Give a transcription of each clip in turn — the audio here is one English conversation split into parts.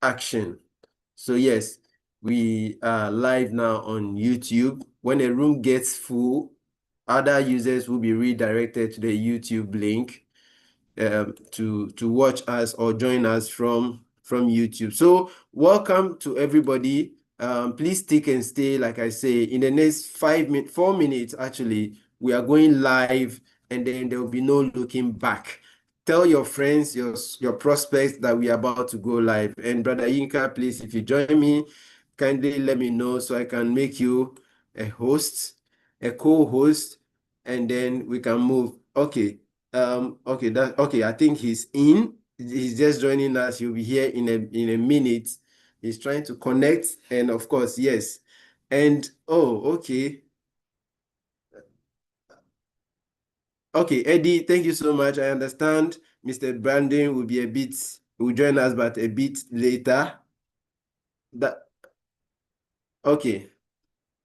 action. So yes, we are live now on YouTube. When a room gets full, other users will be redirected to the YouTube link to watch us or join us from YouTube. So welcome to everybody. Please stick and stay. Like I say, in the next 4 minutes, actually, we are going live, and then there will be no looking back. Tell your friends, your prospects that we are about to go live. And Brother Yinka, please, if you join me, kindly let me know so I can make you a host, a co-host, and then we can move. Okay. Okay. I think he's in. He's just joining us. He'll be here in a minute. He's trying to connect, and of course, yes. And okay. Okay, Eddie, thank you so much. I understand Mr. Brandon will join us, but a bit later. Okay,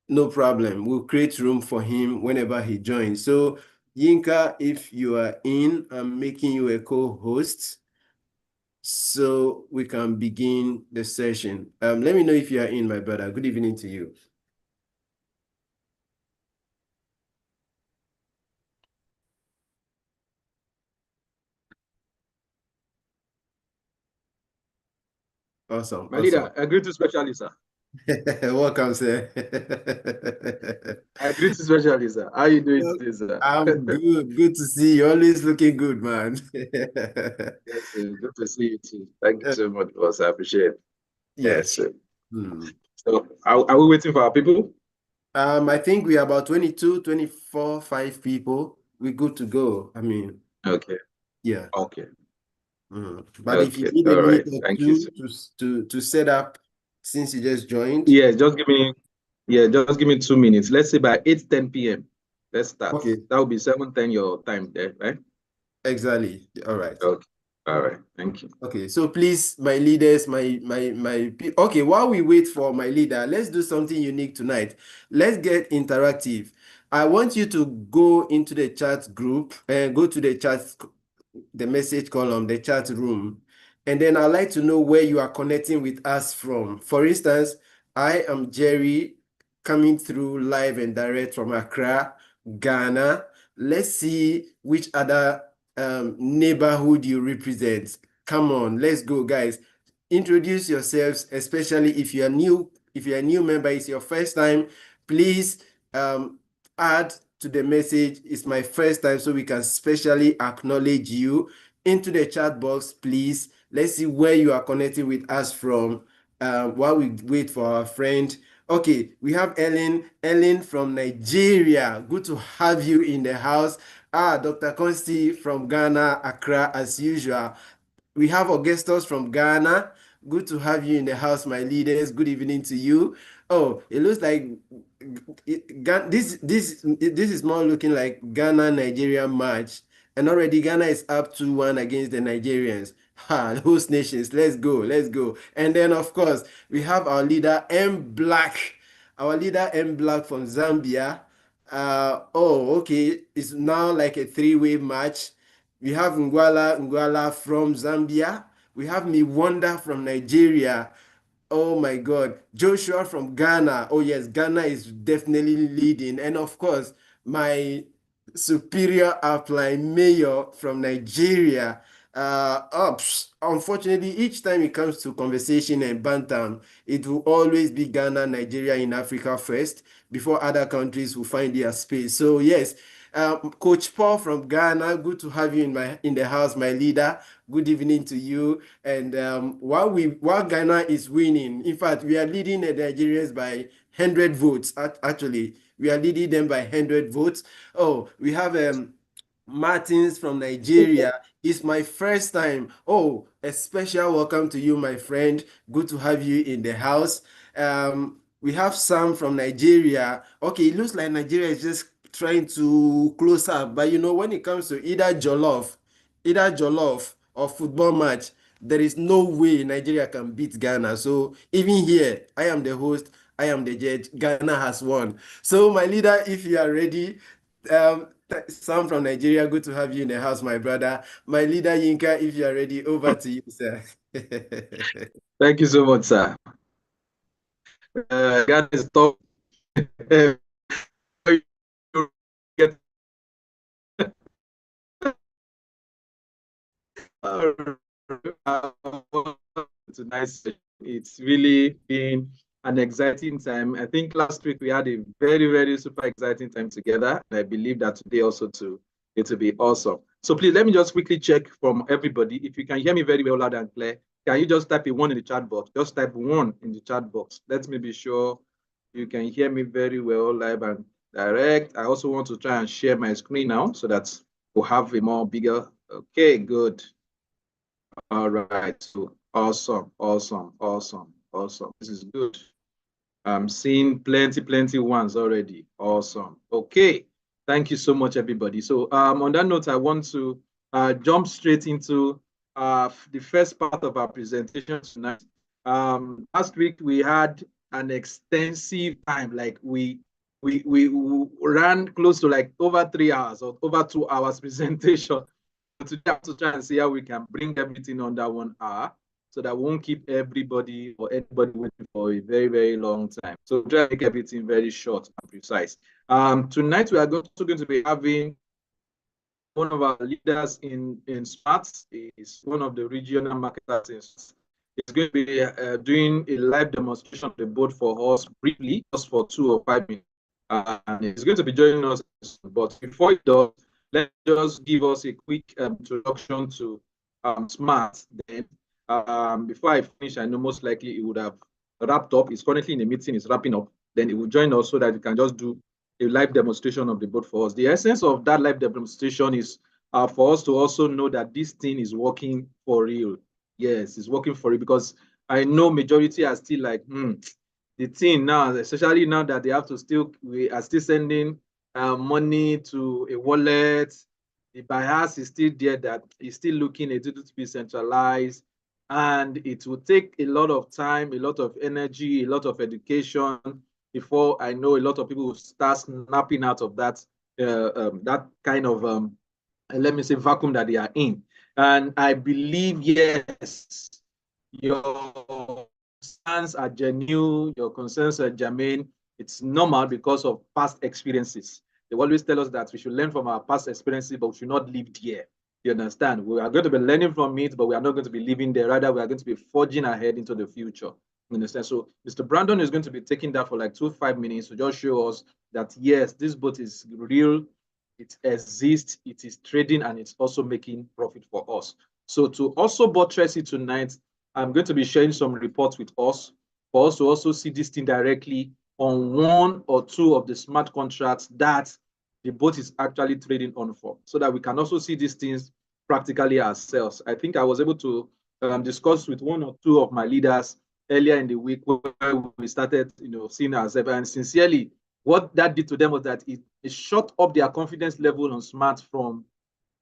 no problem. We'll create room for him whenever he joins. So, Yinka, if you are in, I'm making you a co-host so we can begin the session. Let me know if you are in, my brother. Good evening to you. Awesome. My leader, I greet you specially, sir. Welcome, sir. I greet you specially, sir. How you doing today, sir? I'm good. Good to see you. Always looking good, man. Yes, sir. Good to see you too. Thank you so much, boss. I appreciate it. Yes, Yes. sir. Hmm. So, are we waiting for our people? I think we are about 22, 24, 5 people. We're good to go. I mean, Okay. yeah. Okay. But if you Okay. need a All right. minute or Thank you, two sir. to set up, since you just joined. Yeah, just give me 2 minutes. Let's say by 8:10 p.m. Let's start. Okay, That will be 7:10 your time there, right? exactly. All right. Okay. All right. Thank you. Okay, so please, my leaders, okay, while we wait for my leader, let's do something unique tonight. Let's get interactive. I want you to go into the chat group and go to the message column, the chat room, and then I'd like to know where you are connecting with us from. For instance, I am Jerry, coming through live and direct from Accra, Ghana. Let's see which other neighborhood you represent. Come on, let's go, guys. Introduce yourselves, especially if you are new. If you're a new member, it's your first time, please add to the message. It's my first time, so we can specially acknowledge you into the chat box, please. Let's see where you are connecting with us from while we wait for our friend. Okay, we have Ellen from Nigeria. Good to have you in the house. Dr. Consti from Ghana, Accra, as usual. We have Augustus from Ghana. Good to have you in the house, my leaders. Good evening to you. Oh, it looks like this is more looking like Ghana Nigeria match, and already Ghana is up 2-1 against the Nigerians. Ha, the host nations. Let's go, let's go. And then of course we have our leader M Black, from Zambia. Okay, it's now like a three-way match. We have Ngwala from Zambia. We have Miwanda from Nigeria. Oh my God. Joshua from Ghana. Oh yes, Ghana is definitely leading. And of course, my superior upline mayor from Nigeria. Unfortunately, each time it comes to conversation and bantam, it will always be Ghana, Nigeria in Africa first before other countries will find their space. So yes, Coach Paul from Ghana, good to have you in the house, my leader. Good evening to you. And while Ghana is winning, in fact, we are leading the Nigerians by 100 votes. Actually, we are leading them by 100 votes. Oh, we have Martins from Nigeria. It's my first time. Oh, a special welcome to you, my friend. Good to have you in the house. We have Sam from Nigeria. Okay, it looks like Nigeria is just trying to close up. But when it comes to either jollof or football match, there is no way Nigeria can beat Ghana. So even here, I am the host, I am the judge. Ghana has won. So my leader, if you are ready, Sam from Nigeria, good to have you in the house, my brother. My leader Yinka, if you are ready, over to you, sir. Thank you so much, sir. Ghana is top. Tonight's it's really been an exciting time. I think last week we had a very super exciting time together, and I believe that today also too it will be awesome. So please let me just quickly check from everybody if you can hear me very well, loud and clear. Can you just type a one in the chat box? Just type one in the chat box. Let me be sure you can hear me very well, live and direct. I also want to try and share my screen now so that we'll have a more bigger. Okay, good. All right. So awesome. This is good. I'm seeing plenty ones already. Awesome. Okay. Thank you so much, everybody. So on that note, I want to jump straight into the first part of our presentation tonight. Last week we had an extensive time, like we ran close to like over 3 hours or over 2 hours presentation. Today I have to try and see how we can bring everything under 1 hour so that we won't keep everybody or anybody waiting for a very long time. So try to make everything very short and precise. Tonight we are also going to be having one of our leaders in SMART. Is one of the regional marketers. He's going to be doing a live demonstration of the board for us briefly, just for 2 or 5 minutes. And he's going to be joining us. But before he does, let's just give us a quick introduction to SMART. Then, before I finish, I know most likely he would have wrapped up. He's currently in a meeting, he's wrapping up. Then he will join us so that we can just do a live demonstration of the board for us. The essence of that live demonstration is for us to also know that this thing is working for real. Yes, it's working for real, because I know majority are still like, the thing now, especially now that they have to we are still sending money to a wallet. The bias is still there, that is still looking a little to be centralized, and it will take a lot of time, a lot of energy, a lot of education before I know a lot of people will start snapping out of that kind of let me say vacuum that they are in. And I believe, yes, your concerns are genuine, your concerns are germane. It's normal because of past experiences. They always tell us that we should learn from our past experiences, but we should not live there. You understand? We are going to be learning from it, but we are not going to be living there. Rather, we are going to be forging ahead into the future. You understand? So Mr. Brandon is going to be taking that for like 2 5 minutes to just show us that, yes, this boat is real, it exists, it is trading, and it's also making profit for us. So to also buttress it tonight, I'm going to be sharing some reports with us for us to also see this thing directly on one or two of the smart contracts that the boat is actually trading on for, so that we can also see these things practically ourselves. I think I was able to discuss with one or two of my leaders earlier in the week where we started, seeing ourselves. And sincerely, what that did to them was that it shot up their confidence level on smart from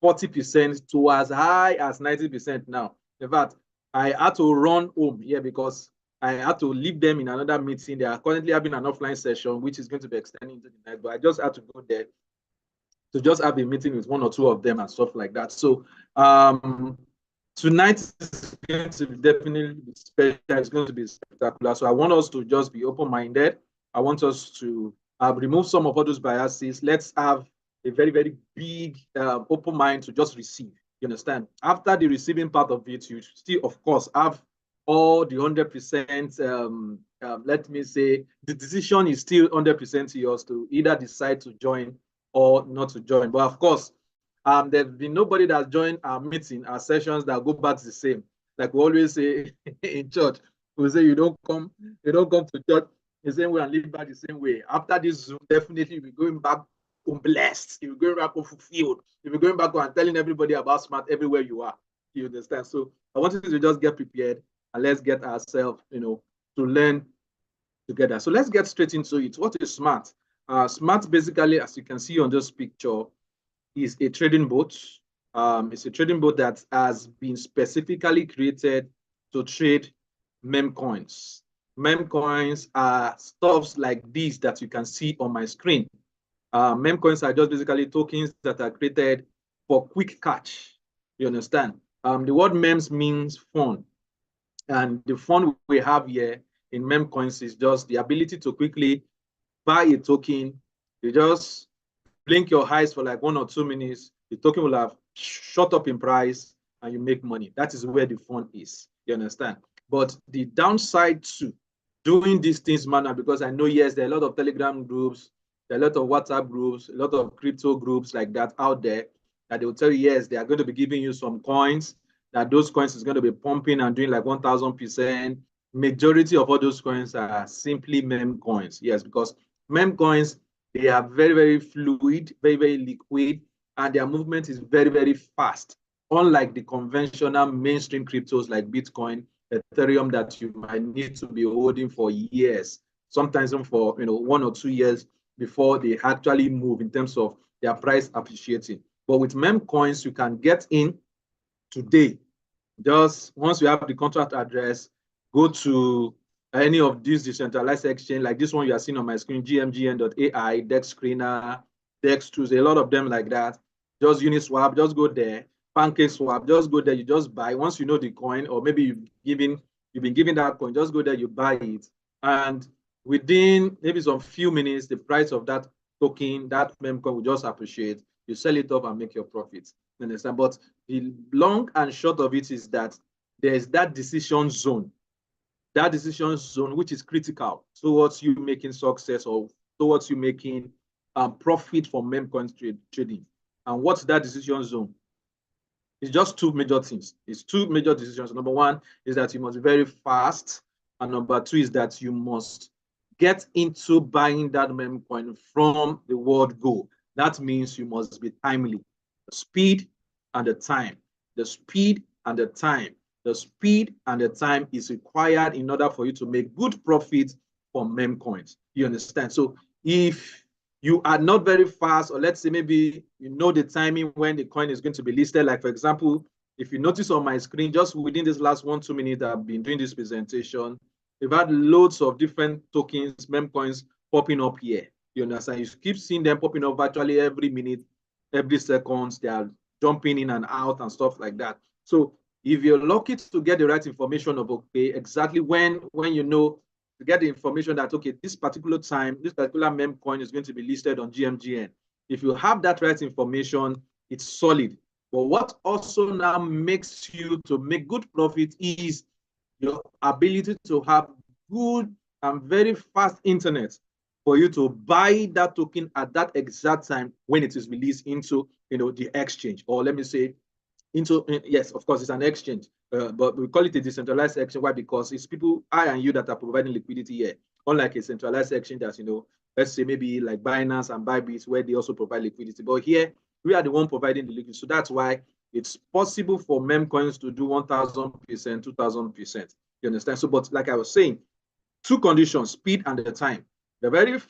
40% to as high as 90% now. In fact, I had to run home here because I had to leave them in another meeting. They are currently having an offline session, which is going to be extending into the night, but I just had to go there to just have a meeting with one or two of them and stuff like that. So tonight is going to be definitely special. It's going to be spectacular. So I want us to just be open-minded. I want us to remove some of all those biases. Let's have a very big open mind to just receive. You understand? After the receiving part of it, you still, of course, have all the 100%. Let me say the decision is still 100% yours to either decide to join or not to join. But of course, there's been nobody that's joined our meeting, our sessions that go back the same. Like we always say in church, we say you don't come to church the same way and live back the same way. After this Zoom, definitely we're going back blessed. You're going back fulfilled. You're going back and telling everybody about smart everywhere you are. You understand? So I want you to just get prepared and let's get ourselves, to learn together. So let's get straight into it. What is smart? Smart, basically, as you can see on this picture, is a trading boat. It's a trading boat that has been specifically created to trade meme coins. Meme coins are stuffs like these that you can see on my screen. Meme coins are just basically tokens that are created for quick catch. You understand? The word memes means fun. And the fun we have here in meme coins is just the ability to quickly buy a token. You just blink your eyes for like 1 or 2 minutes, the token will have shot up in price and you make money. That is where the fun is. You understand? But the downside to doing these things manual, because I know, yes, there are a lot of Telegram groups, there are a lot of WhatsApp groups, a lot of crypto groups like that out there that they will tell you, yes, they are going to be giving you some coins, that those coins is going to be pumping and doing like 1000%. Majority of all those coins are simply meme coins. Yes, because meme coins, they are very, very fluid, very, very liquid, and their movement is very, very fast. Unlike the conventional mainstream cryptos like Bitcoin, Ethereum, that you might need to be holding for years, sometimes even for 1 or 2 years before they actually move in terms of their price appreciating. But with meme coins, you can get in today. Just once you have the contract address, go to any of these decentralized exchange, like this one you are seeing on my screen, gmgn.ai, Dex Screener, Dex Tools, a lot of them like that. Just Uniswap, just go there. Pancake Swap, just go there, you just buy. Once you know the coin, or maybe you've been given that coin, just go there, you buy it. And within maybe some few minutes, the price of that token, that meme coin will just appreciate. You sell it off and make your profits. You understand? But the long and short of it is that there's that decision zone, which is critical towards you making success or towards you making profit from meme coin trading. And what's that decision zone? It's just two major things. It's two major decisions. Number one is that you must be very fast. And number two is that you must get into buying that meme coin from the word go. That means you must be timely. The speed and the time. The speed and the time. The speed and the time is required in order for you to make good profit from meme coins. You understand? So if you are not very fast, or let's say maybe you know the timing when the coin is going to be listed. Like, for example, if you notice on my screen, just within this last 1-2 minutes that I've been doing this presentation, we've had loads of different tokens, meme coins popping up here. You understand? You keep seeing them popping up virtually every minute, every second. They are jumping in and out and stuff like that. So if you're lucky to get the right information of, okay, exactly when you know, to get the information that, okay, this particular time, this particular meme coin is going to be listed on GMGN. If you have that right information, it's solid. But what also now makes you to make good profit is your ability to have good and very fast internet for you to buy that token at that exact time when it is released into the exchange, or let me say into, yes, of course, it's an exchange, but we call it a decentralized exchange. Why? Because it's people, I and you, that are providing liquidity here. Unlike a centralized exchange that's, let's say maybe like Binance and Bybit, where they also provide liquidity. But here, we are the one providing the liquidity. So that's why it's possible for meme coins to do 1000%, 2000%. You understand? So, but like I was saying, two conditions: speed and the time. They're very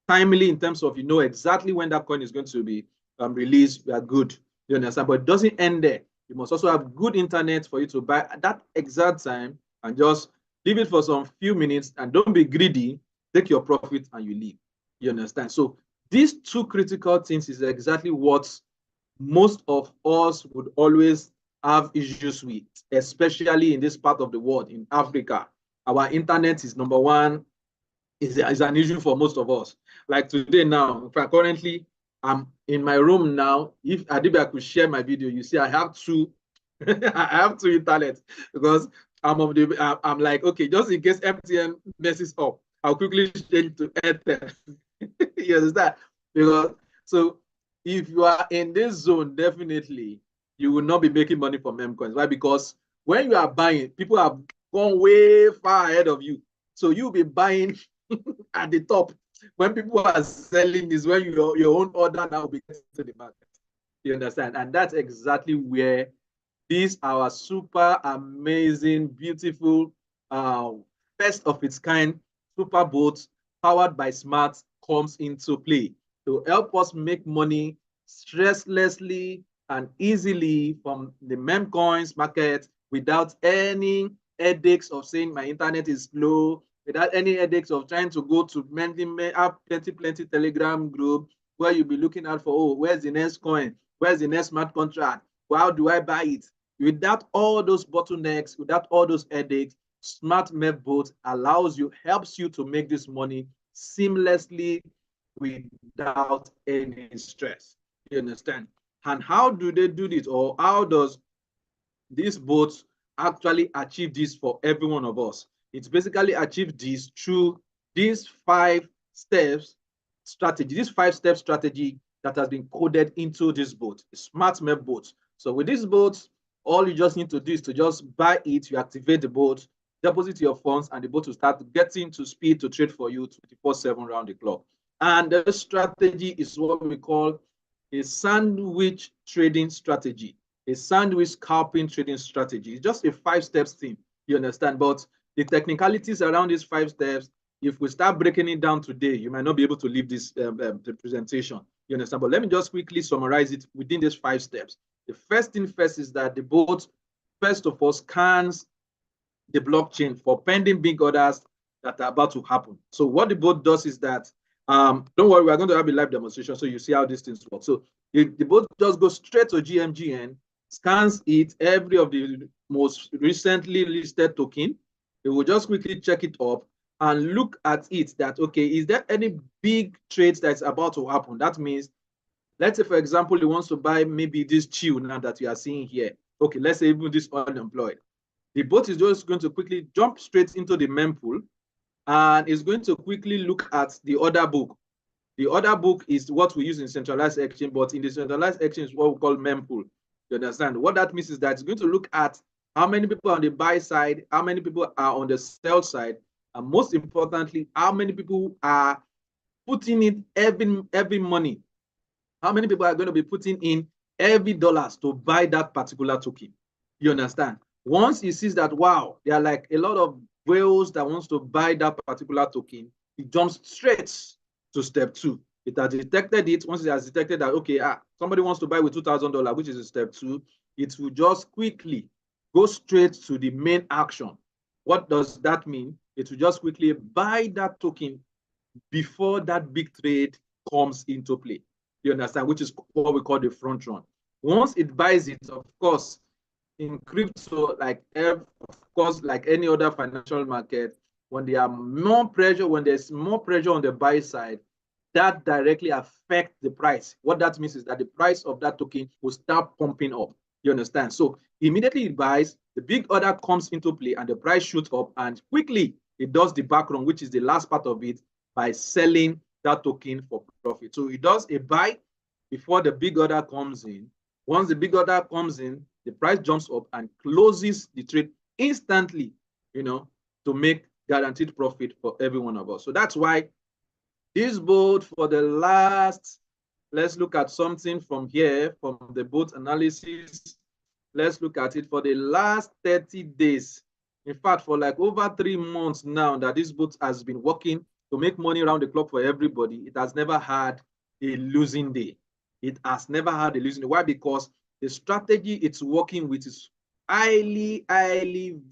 timely in terms of exactly when that coin is going to be released. We are good. You understand? But it doesn't end there. You must also have good internet for you to buy at that exact time, and just leave it for some few minutes, and don't be greedy. Take your profit and you leave. You understand? So these two critical things is exactly what most of us would always have issues with, especially in this part of the world, in Africa. Our internet is number one, is an issue for most of us. Like today now, in fact, currently I'm in my room now. If Adiba could share my video, you see I have two I have two internet, because I'm like, okay, just in case MTN messes up, I'll quickly change to Airtel. You understand? Because so if you are in this zone, definitely you will not be making money from meme coins. Why? Because when you are buying, people have gone way far ahead of you. So you'll be buying at the top. When people are selling is when your own order now will be getting to the market. You understand? And that's exactly where these our super amazing, beautiful, best of its kind super boats powered by smart comes into play to help us make money stresslessly and easily from the meme coins market without any headaches of saying my internet is slow, without any headaches of trying to go to plenty Telegram group where you'll be looking out for, oh, where's the next coin? Where's the next smart contract? How do I buy it? Without all those bottlenecks, without all those headaches, smart Mev Bot allows you, helps you to make this money seamlessly without any stress. You understand? And how do they do this, or how does these bots actually achieve this for every one of us? It's basically achieve this through these 5 steps strategy, this 5-step strategy that has been coded into this bot, smart Mev Bot. So with this bot, all you just need to do is to just buy it, you activate the bot, deposit your funds, and the bot will start getting to speed to trade for you 24/7 round the clock. And the strategy is what we call a sandwich trading strategy, a sandwich scalping trading strategy. It's just a 5-step thing, you understand? But the technicalities around these 5 steps, if we start breaking it down today, you might not be able to leave this the presentation, you understand? But let me just quickly summarize it within these 5 steps. The first thing first is that the bot, first of all, scans the blockchain for pending big orders that are about to happen. So what the bot does is that, don't worry, we're going to have a live demonstration so you see how these things work. So the bot just goes straight to GMGN, scans it, every of the most recently listed token. It will just quickly check it up and look at it that, okay, is there any big trades that's about to happen? That means, let's say, for example, he wants to buy maybe this chill now that you are seeing here. Okay, let's say even this unemployed. The bot is just going to quickly jump straight into the mempool and is going to quickly look at the order book. The order book is what we use in centralized exchange, but in the centralized exchange is what we call mempool. You understand? What that means is that it's going to look at how many people are on the buy side, how many people are on the sell side, and most importantly, how many people are putting in every money. How many people are going to be putting in every dollars to buy that particular token? You understand? Once he sees that, wow, there are like a lot of whales that wants to buy that particular token, he jumps straight to step 2. It has detected it. Once it has detected that, okay, somebody wants to buy with $2,000, which is step 2, it will just quickly go straight to the main action. What does that mean? It will just quickly buy that token before that big trade comes into play. You understand? Which is what we call the front run. Once it buys it, of course, in crypto, like any other financial market, when there are more pressure, when there's more pressure on the buy side, that directly affects the price. What that means is that the price of that token will start pumping up. You understand? So immediately it buys, the big order comes into play, and the price shoots up, and quickly it does the back run, which is the last part of it, by selling that token for profit. So it does a buy before the big order comes in. Once the big order comes in, the price jumps up and closes the trade instantly, to make guaranteed profit for every one of us. So that's why this bot for the last, let's look at something from here, from the bot analysis. Let's look at it for the last 30 days. In fact, for like over 3 months now that this bot has been working to make money around the clock for everybody, it has never had a losing day. It has never had a losing day. Why? Because the strategy it's working with is highly,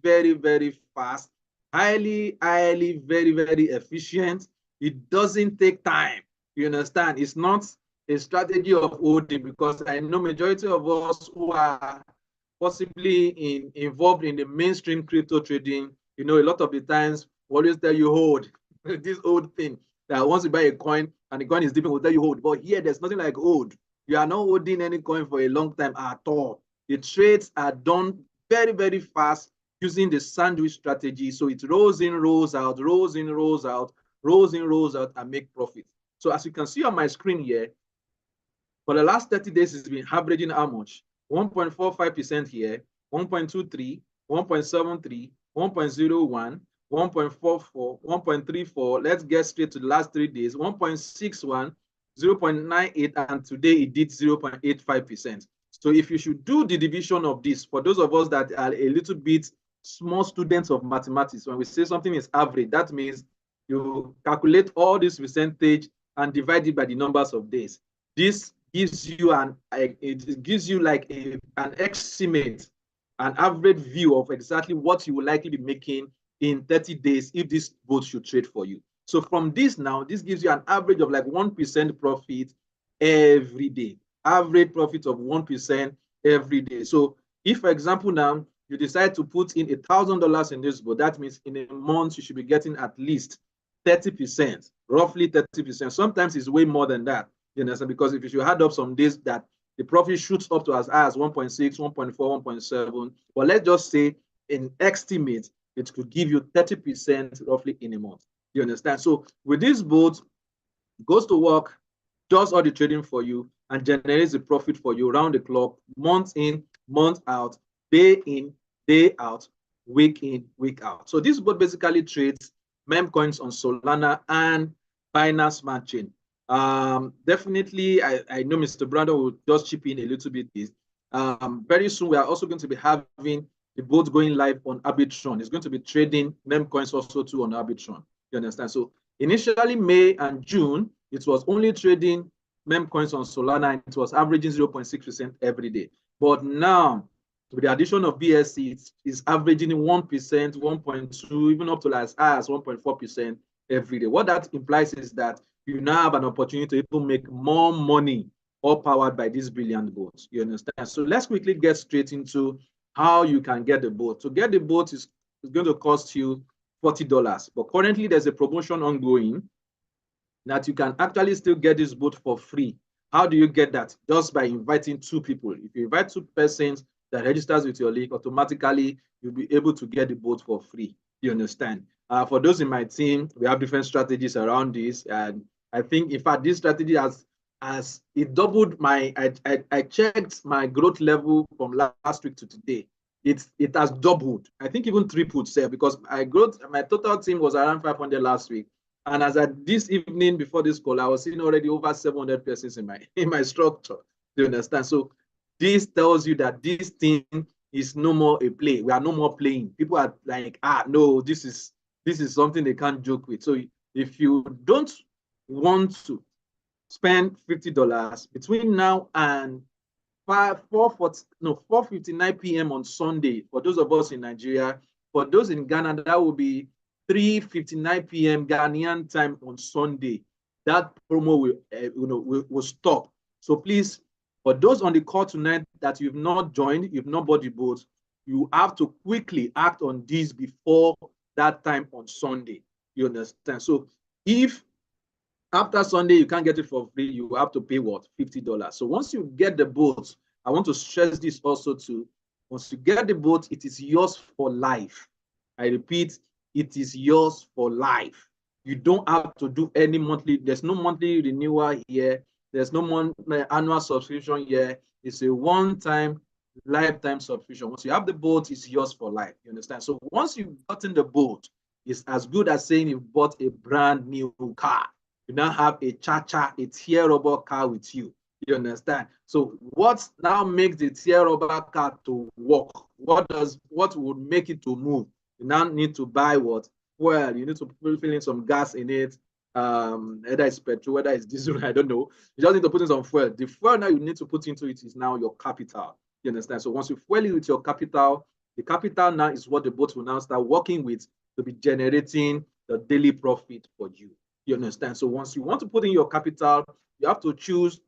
very, very fast, highly, very, very efficient. It doesn't take time. You understand? It's not a strategy of holding, because I know majority of us who are possibly involved in the mainstream crypto trading, a lot of the times we always tell you hold this old thing, that once you buy a coin and the coin is dipping, we'll tell you hold. But here, there's nothing like hold. You are not holding any coin for a long time at all. The trades are done very, very fast using the sandwich strategy. So it rolls in, rolls out, rolls in, rolls out, rolls in, rolls out, and make profit. So as you can see on my screen here, for the last 30 days, it's been averaging how much? 1.45% here, 1.23, 1.73, 1.01, 1.44, 1.34. Let's get straight to the last 3 days. 1.61, 0.98, and today it did 0.85%. So if you should do the division of this, for those of us that are a little bit small students of mathematics, when we say something is average, that means you calculate all this percentage and divide it by the numbers of days. This gives you an estimate, an average view of exactly what you will likely be making in 30 days if this bot should trade for you. So from this now, this gives you an average of like 1% profit every day. Average profit of 1% every day. So If, for example, now you decide to put in $1,000 in this boat, that means in a month you should be getting at least 30%, roughly 30%. Sometimes it's way more than that. You understand? Because if you should add up some days that the profit shoots up to as high as 1.6, 1.4, 1.7, but let's just say in estimate, it could give you 30% roughly in a month. You understand? So with this boat, it goes to work, does all the trading for you, and generates the profit for you around the clock, month in, month out, day in, day out, week in, week out. So this bot basically trades meme coins on Solana and Binance Smart Chain. Definitely, I know Mr. Brandon will just chip in a little bit this. Very soon, we are also going to be having the bot going live on Arbitron. It's going to be trading meme coins also too on Arbitron. You understand? So initially, May and June, it was only trading meme coins on Solana, and it was averaging 0.6% every day. But now, with the addition of BSC, it's averaging 1%, 1.2, even up to as high as 1.4% every day. What that implies is that you now have an opportunity to even make more money, all powered by these brilliant bots. You understand? So let's quickly get straight into how you can get the bot. To get the bot is going to cost you $40. But currently, there's a promotion ongoing that you can actually still get this boat for free. How do you get that? Just by inviting 2 people. If you invite 2 persons that registers with your link, automatically you'll be able to get the boat for free. You understand? For those in my team, we have different strategies around this, and I think, in fact, this strategy has it doubled my. I checked my growth level from last week to today. It has doubled. I think even tripled, say, because my total team was around 500 last week. And as at this evening before this call, I was seeing already over 700 persons in my structure. Do you understand? So this tells you that this thing is no more a play. We are no more playing. People are like, no, this is something they can't joke with. So if you don't want to spend $50 between now and 4:59 p.m. on Sunday, for those of us in Nigeria, for those in Ghana, that will be 3:59 p.m. Ghanaian time on Sunday. That promo will stop. So please, for those on the call tonight that you've not joined, you've not bought the boat, you have to quickly act on this before that time on Sunday. You understand? So if after Sunday you can't get it for free, you have to pay what? $50. So once you get the boat, I want to stress this also too. Once you get the boat, it is yours for life. I repeat, it is yours for life. You don't have to do any monthly. There's no monthly renewal here. There's no annual subscription here. It's a one-time, lifetime subscription. Once you have the boat, it's yours for life. You understand? So once you've gotten the boat, it's as good as saying you've bought a brand new car. You now have a cha-cha, a tear rubber car with you. You understand? So what now makes the tear rubber car to work? What would make it to move? You now need to buy what? Well, you need to fill in some gas in it. Whether it's petrol, whether it's diesel, I don't know. You just need to put in some fuel. The fuel now you need to put into it is now your capital. You understand? So once you fuel it with your capital, the capital now is what the boat will now start working with to be generating the daily profit for you. You understand? So once you want to put in your capital, you have to choose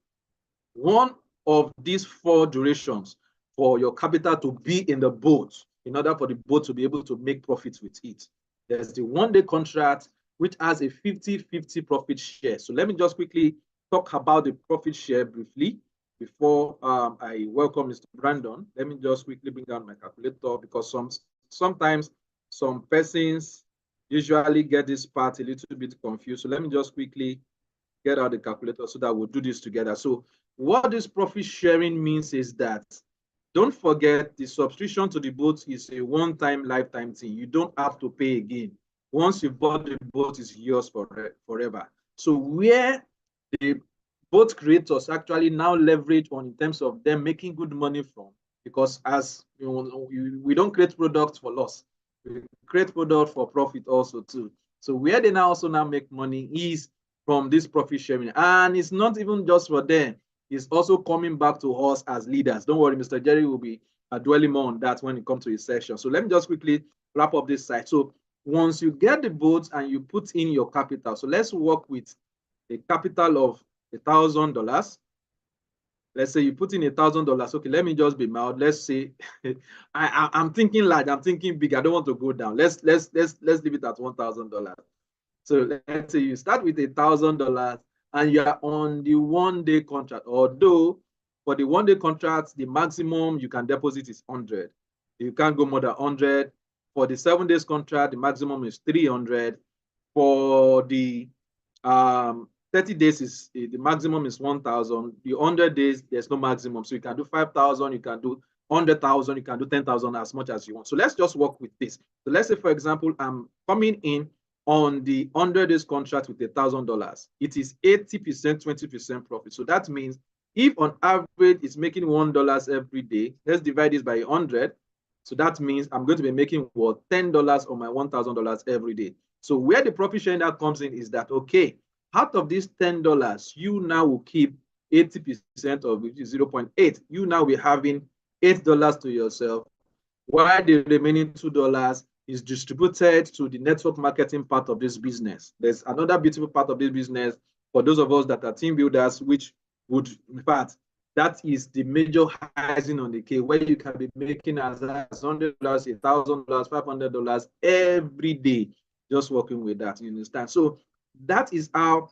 one of these 4 durations for your capital to be in the boat in order for the boat to be able to make profits with it. There's the 1-day contract, which has a 50-50 profit share. So let me just quickly talk about the profit share briefly before I welcome Mr. Brandon. Let me just quickly bring down my calculator, because sometimes some persons usually get this part a little bit confused. So let me just quickly get out the calculator so that we'll do this together. So what this profit sharing means is that, don't forget, the subscription to the boat is a one-time, lifetime thing. You don't have to pay again. Once you bought the boat, it's yours forever. So where the boat creators actually now leverage on in terms of them making good money from, because as you know, we don't create products for loss. We create products for profit also too. So where they now also now make money is from this profit sharing. And it's not even just for them. It's also coming back to us as leaders. Don't worry, Mr. Jerry will be dwelling more on that when it comes to his session. So let me just quickly wrap up this side. So once you get the boat and you put in your capital, so let's work with a capital of $1,000. Let's say you put in $1,000. Okay, let me just be mild. Let's say I'm thinking large, I'm thinking big. I don't want to go down. Let's leave it at $1,000. So let's say you start with $1,000 and you are on the 1-day contract. Although for the 1-day contract, the maximum you can deposit is 100. You can't go more than 100. For the 7 days contract, the maximum is 300. For the 30 days is the maximum is 1,000. The 100 days, there's no maximum. So you can do 5,000, you can do 100,000, you can do 10,000, as much as you want. So let's just work with this. So let's say, for example, I'm coming in on the 100 days contract with $1,000. It is 80%, 20% profit. So that means if on average it's making $1 every day, let's divide this by 100. So that means I'm going to be making what, $10 on my $1,000 every day. So where the profit sharing that comes in is that, okay, out of this $10, you now will keep 80% of which is 0.8. You now be having $8 to yourself, while the remaining $2 is distributed to the network marketing part of this business. There's another beautiful part of this business for those of us that are team builders, which would, in fact, that is the major icing on the cake, where you can be making as $100, $1,000, $500 every day, just working with that. You understand? So that is how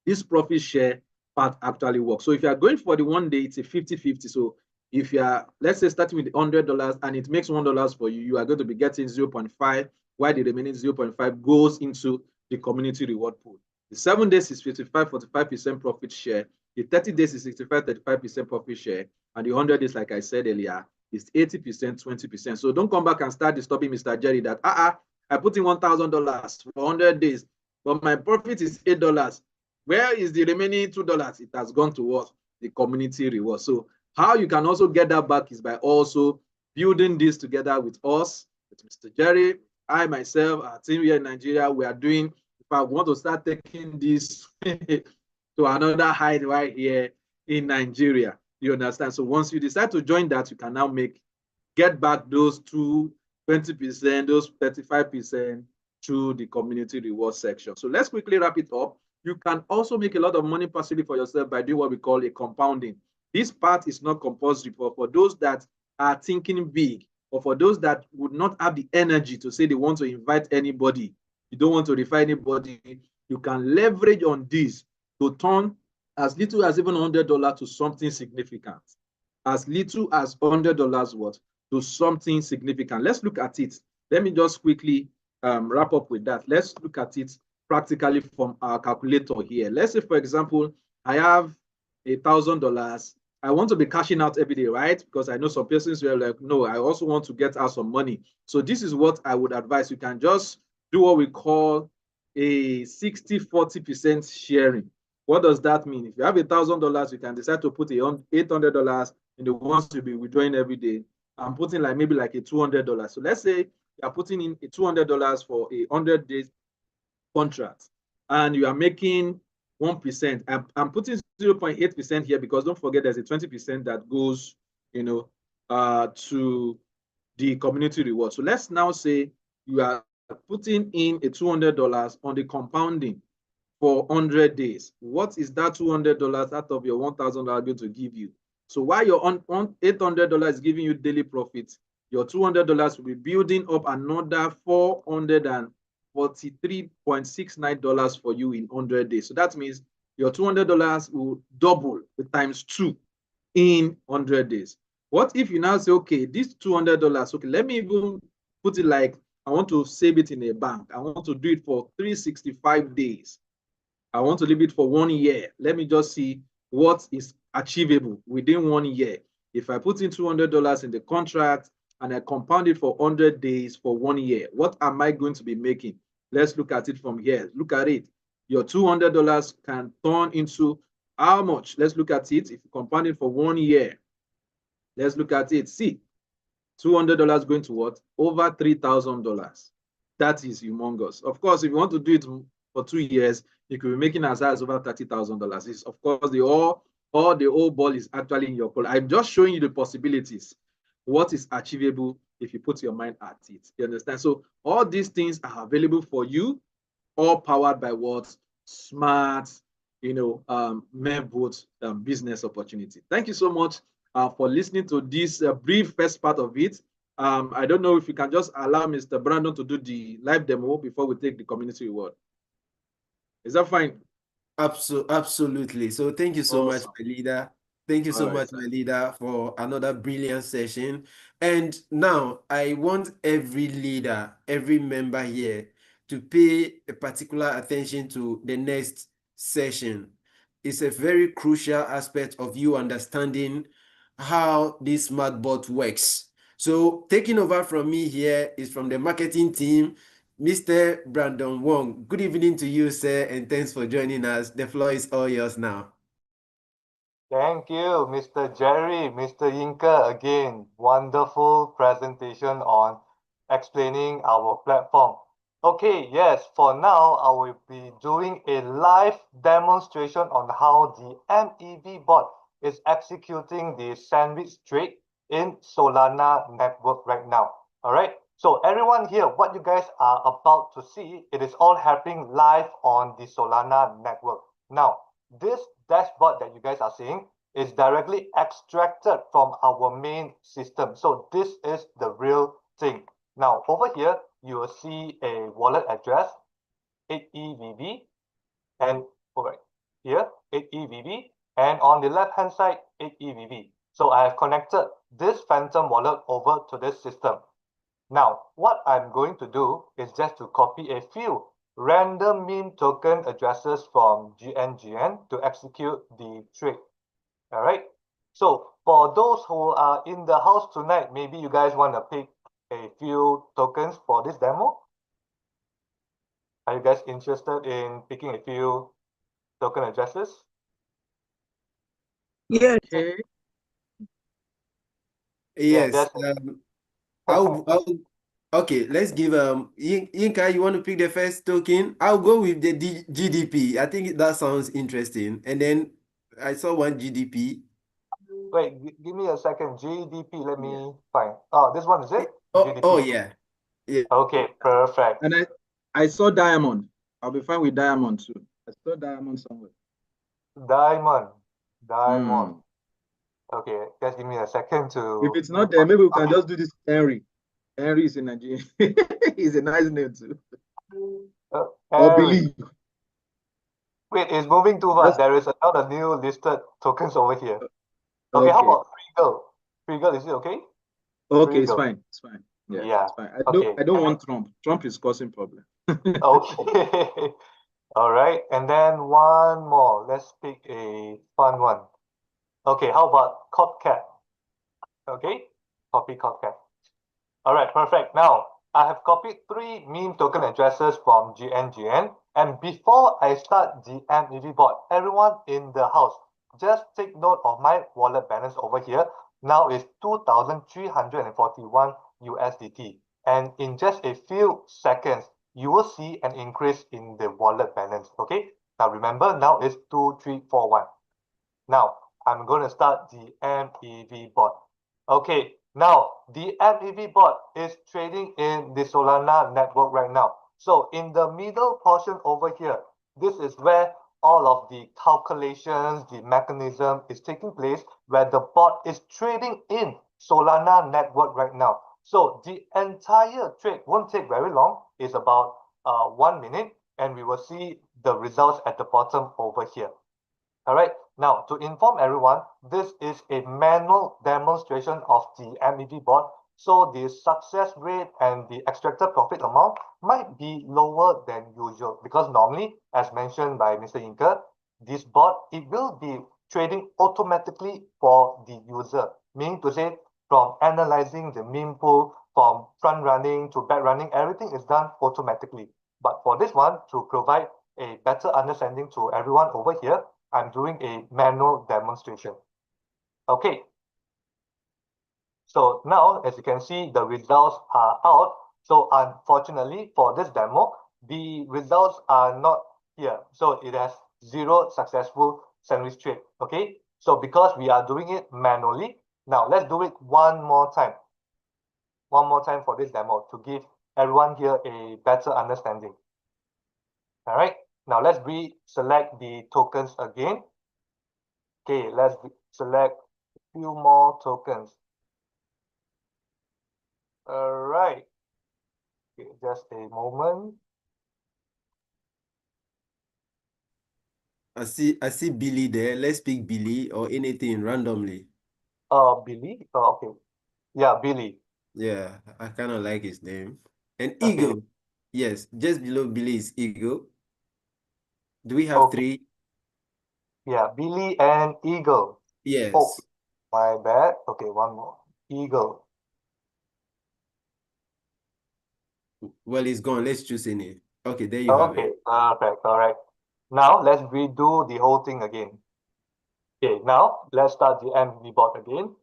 this profit share part actually works. So if you are going for the 1 day, it's a 50-50. So if you are, let's say, starting with $100 and it makes $1 for you, you are going to be getting 0.5, while the remaining 0.5 goes into the community reward pool. The 7 days is 55-45% profit share. The 30 days is 65-35% profit share. And the 100 days, like I said earlier, is 80%, 20%. So don't come back and start disturbing Mr. Jerry that, I put in $1,000 for 100 days, but my profit is $8. Where is the remaining $2? It has gone towards the community reward. So how you can also get that back is by also building this together with us, with Mr. Jerry, I myself, our team here in Nigeria. We are doing, if I want to start taking this to another height right here in Nigeria, you understand? So once you decide to join that, you can now get back those 20%, those 35% to the community reward section. So let's quickly wrap it up. You can also make a lot of money passively for yourself by doing what we call a compounding. This part is not compulsory, but for those that are thinking big, or for those that would not have the energy to say they want to invite anybody, you don't want to refer anybody, you can leverage on this to turn as little as even $100 to something significant. As little as $100 what? To something significant. Let's look at it. Let me just quickly wrap up with that. Let's look at it practically from our calculator here. Let's say, for example, I have $1,000. I want to be cashing out every day, right? Because I know some persons were like, no, I also want to get out some money. So this is what I would advise. You can just do what we call a 60-40% sharing. What does that mean? If you have $1,000, you can decide to put $800 in the ones to be withdrawing every day. I'm putting maybe a $200. So let's say you're putting in a $200 for a 100 days contract, and you are making 1%. I'm putting 0.8% here because don't forget there's a 20% that goes, to the community reward. So let's now say you are putting in a $200 on the compounding for 100 days. What is that $200 out of your $1,000 going to give you? So while your $800 is giving you daily profit, your $200 will be building up another $443.69 for you in 100 days. So that means your $200 will double with times 2 in 100 days. What if you now say, okay, this $200, okay, let me even put it like I want to save it in a bank. I want to do it for 365 days. I want to leave it for 1 year. Let me just see what is achievable within 1 year. If I put in $200 in the contract and I compound it for 100 days for 1 year, what am I going to be making? Let's look at it from here. Look at it. Your $200 can turn into how much? Let's look at it. If you compound it for 1 year, let's look at it. See, $200 going to what? Over $3,000. That is humongous. Of course, if you want to do it for 2 years, you could be making as high as over $30,000. It's, of course, the whole ball is actually in your court. I'm just showing you the possibilities. What is achievable if you put your mind at it? You understand? So all these things are available for you, all powered by what? Smart Mev Bot business opportunity. Thank you so much for listening to this brief first part of it. I don't know if you can just allow Mr. Brandon to do the live demo before we take the community reward. Is that fine? Absolutely. So thank you so much, Awesome. my leader. Thank you All so right, much, sir. my leader, for another brilliant session. And now I want every leader, every member here to pay a particular attention to the next session. It's a very crucial aspect of you understanding how this smart bot works. So taking over from me here is from the marketing team, Mr. Brandon Wong. Good evening to you, sir, and thanks for joining us. The floor is all yours now. Thank you, Mr. Jerry, Mr. Yinka. Again, wonderful presentation on explaining our platform. Okay, yes, for now, I will be doing a live demonstration on how the MEV bot is executing the sandwich trade in Solana network right now. All right, so everyone here, what you guys are about to see, it is all happening live on the Solana network. Now, this dashboard that you guys are seeing is directly extracted from our main system. So this is the real thing. Now, over here, you will see a wallet address, 8EVV, and over here, 8EVV, and on the left-hand side, 8EVV. So I have connected this Phantom wallet over to this system. Now, what I'm going to do is just to copy a few random meme token addresses from GNGN to execute the trade. All right. So for those who are in the house tonight, maybe you guys want to pick a few tokens for this demo. Are you guys interested in picking a few token addresses? Yeah. Okay. Yeah, Yes. that's Okay, let's give Yinka, you want to pick the first token? I'll go with the GDP. I think that sounds interesting. And then I saw one GDP. Wait, give me a second. GDP, let me find. Oh, this one is it? Oh GDP. yeah. Yeah. Okay, perfect. And I saw diamond. I'll be fine with diamond too. I saw diamond somewhere. Diamond. Diamond. Hmm. Okay, just give me a second If to it's not look there, for. maybe we can Okay. just do this Henry. Henry is in Nigeria. He's a nice name too. Or Harry. believe. Wait, it's moving too fast. That's There is another new listed tokens over here. Okay, how okay. about Freegal? Freegal, is it okay? Okay, it's Freegal. fine. It's fine. Yeah, Yeah. it's fine. Okay. I don't want Trump. Trump is causing problem. Okay. All right. And then one more. Let's pick a fun one. Okay, how about Copcat? Okay. Copy Copcat. All right, perfect. Now, I have copied three meme token addresses from GNGN. And before I start the MEV bot, everyone in the house, just take note of my wallet balance over here. Now is 2,341 USDT. And in just a few seconds, you will see an increase in the wallet balance. Okay. Now remember, now is 2,341. Now, I'm going to start the MEV bot. Okay, now the MEV bot is trading in the Solana network right now. So in the middle portion over here, this is where all of the calculations, the mechanism is taking place where the bot is trading in Solana network right now. So the entire trade won't take very long. It's about 1 minute, and we will see the results at the bottom over here. All right. Now, to inform everyone, this is a manual demonstration of the MEV bot. So the success rate and the extracted profit amount might be lower than usual because normally, as mentioned by Mr. Inker, this bot, it will be trading automatically for the user, meaning to say from analyzing the meme pool, from front running to back running, everything is done automatically. But for this one, to provide a better understanding to everyone over here, I'm doing a manual demonstration. Okay. So now, as you can see, the results are out. So unfortunately for this demo, the results are not here. So it has zero successful sandwich trade. Okay. So because we are doing it manually, now let's do it one more time. One more time for this demo to give everyone here a better understanding. All right. Now let's select the tokens again. Okay, let's select a few more tokens. All right. Okay, just a moment. I see Billy there. Let's pick Billy or anything randomly. Billy. Oh, okay. Yeah, Billy. Yeah, I kind of like his name. And Okay. Eagle. Yes, just below Billy is Eagle. Do we have Okay. three? Yeah, Billy and Eagle. Oh, Yes. my bad. Okay, one more. Eagle. Well, it's gone. Let's choose any. Okay, there you have Okay, it. perfect. All right. Now let's redo the whole thing again. Okay, now let's start the MV bot again.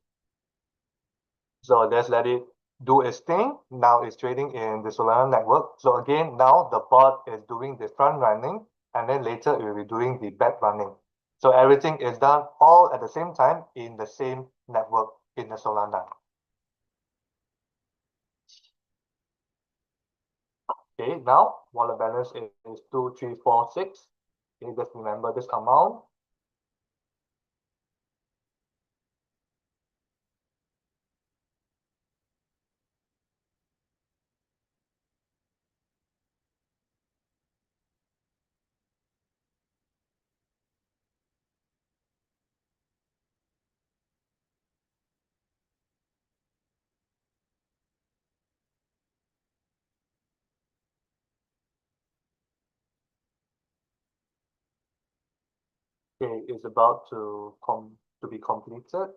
So let's let it do its thing. Now it's trading in the Solana network. So again, now the bot is doing the front running, and then later it will be doing the back running. So everything is done all at the same time in the same network in the Solana. Okay, now wallet balance is 2346. Okay, just remember this amount. Okay, it's about to be completed.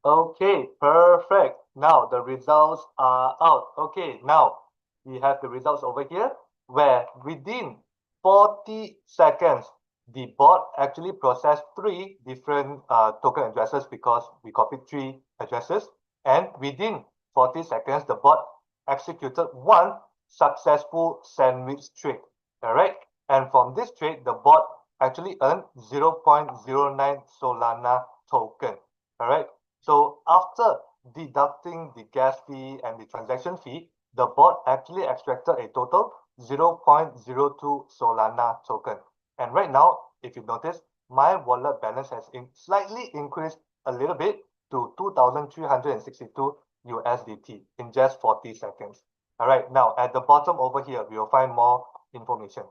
Okay, perfect. Now the results are out. Okay, now we have the results over here where within 40 seconds, the bot actually processed three different token addresses because we copied three addresses. And within 40 seconds, the bot executed one successful sandwich trade. All right. And from this trade, the bot actually earned 0.09 Solana token. All right. So after deducting the gas fee and the transaction fee, the bot actually extracted a total 0.02 Solana token. And right now, if you notice, my wallet balance has slightly increased a little bit to 2,362 USDT in just 40 seconds. All right, now at the bottom over here, we will find more information.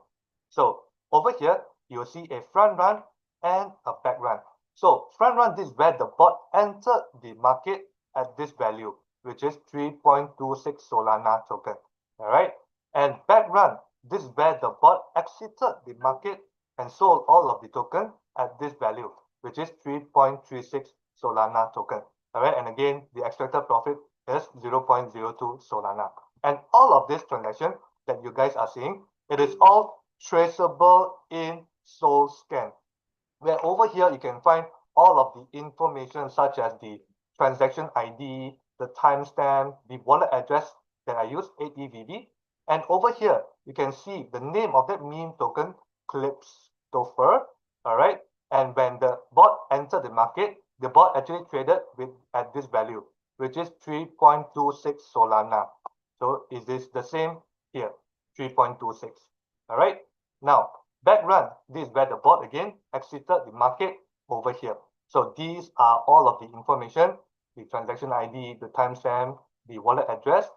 So over here, you'll see a front run and a back run. So front run, this is where the bot entered the market at this value, which is 3.26 Solana token. All right. And back run, this is where the bot exited the market and sold all of the token at this value, which is 3.36 Solana token. All right. And again, the extracted profit is 0.02 Solana. And all of this transaction that you guys are seeing, it is all traceable in SolScan, where over here you can find all of the information such as the transaction ID, the timestamp, the wallet address that I use, 8EVV. And over here, you can see the name of that meme token, Clipstopher, all right? And when the bot entered the market, the bot actually traded at this value, which is 3.26 Solana. So is this the same here, 3.26, all right? Now, back run, this is where the bot again exited the market over here. So these are all of the information, the transaction ID, the timestamp, the wallet address.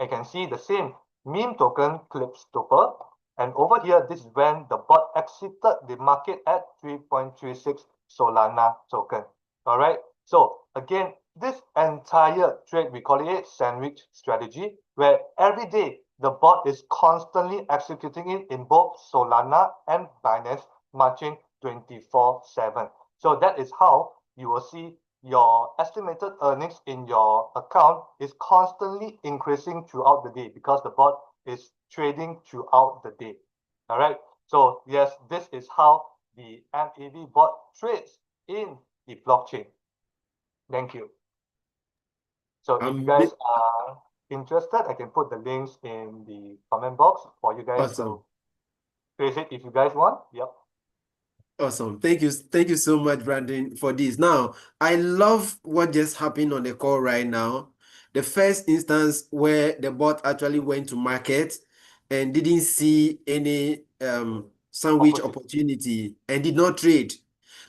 You can see the same meme token Clipstopper. And over here, this is when the bot exited the market at 3.36 Solana token. All right. So again, this entire trade, we call it sandwich strategy, where every day the bot is constantly executing it in both Solana and Binance, marching 24/7. So that is how you will see your estimated earnings in your account is constantly increasing throughout the day because the bot is trading throughout the day. All right. So yes, this is how the MEV bot trades in the blockchain. Thank you. So if you guys are interested, I can put the links in the comment box for you guys to Awesome. trace it if you guys want. Yep. Awesome. Thank you. Thank you so much, Brandon, for this. Now, I love what just happened on the call right now. The first instance where the bot actually went to market and didn't see any sandwich opportunity and did not trade.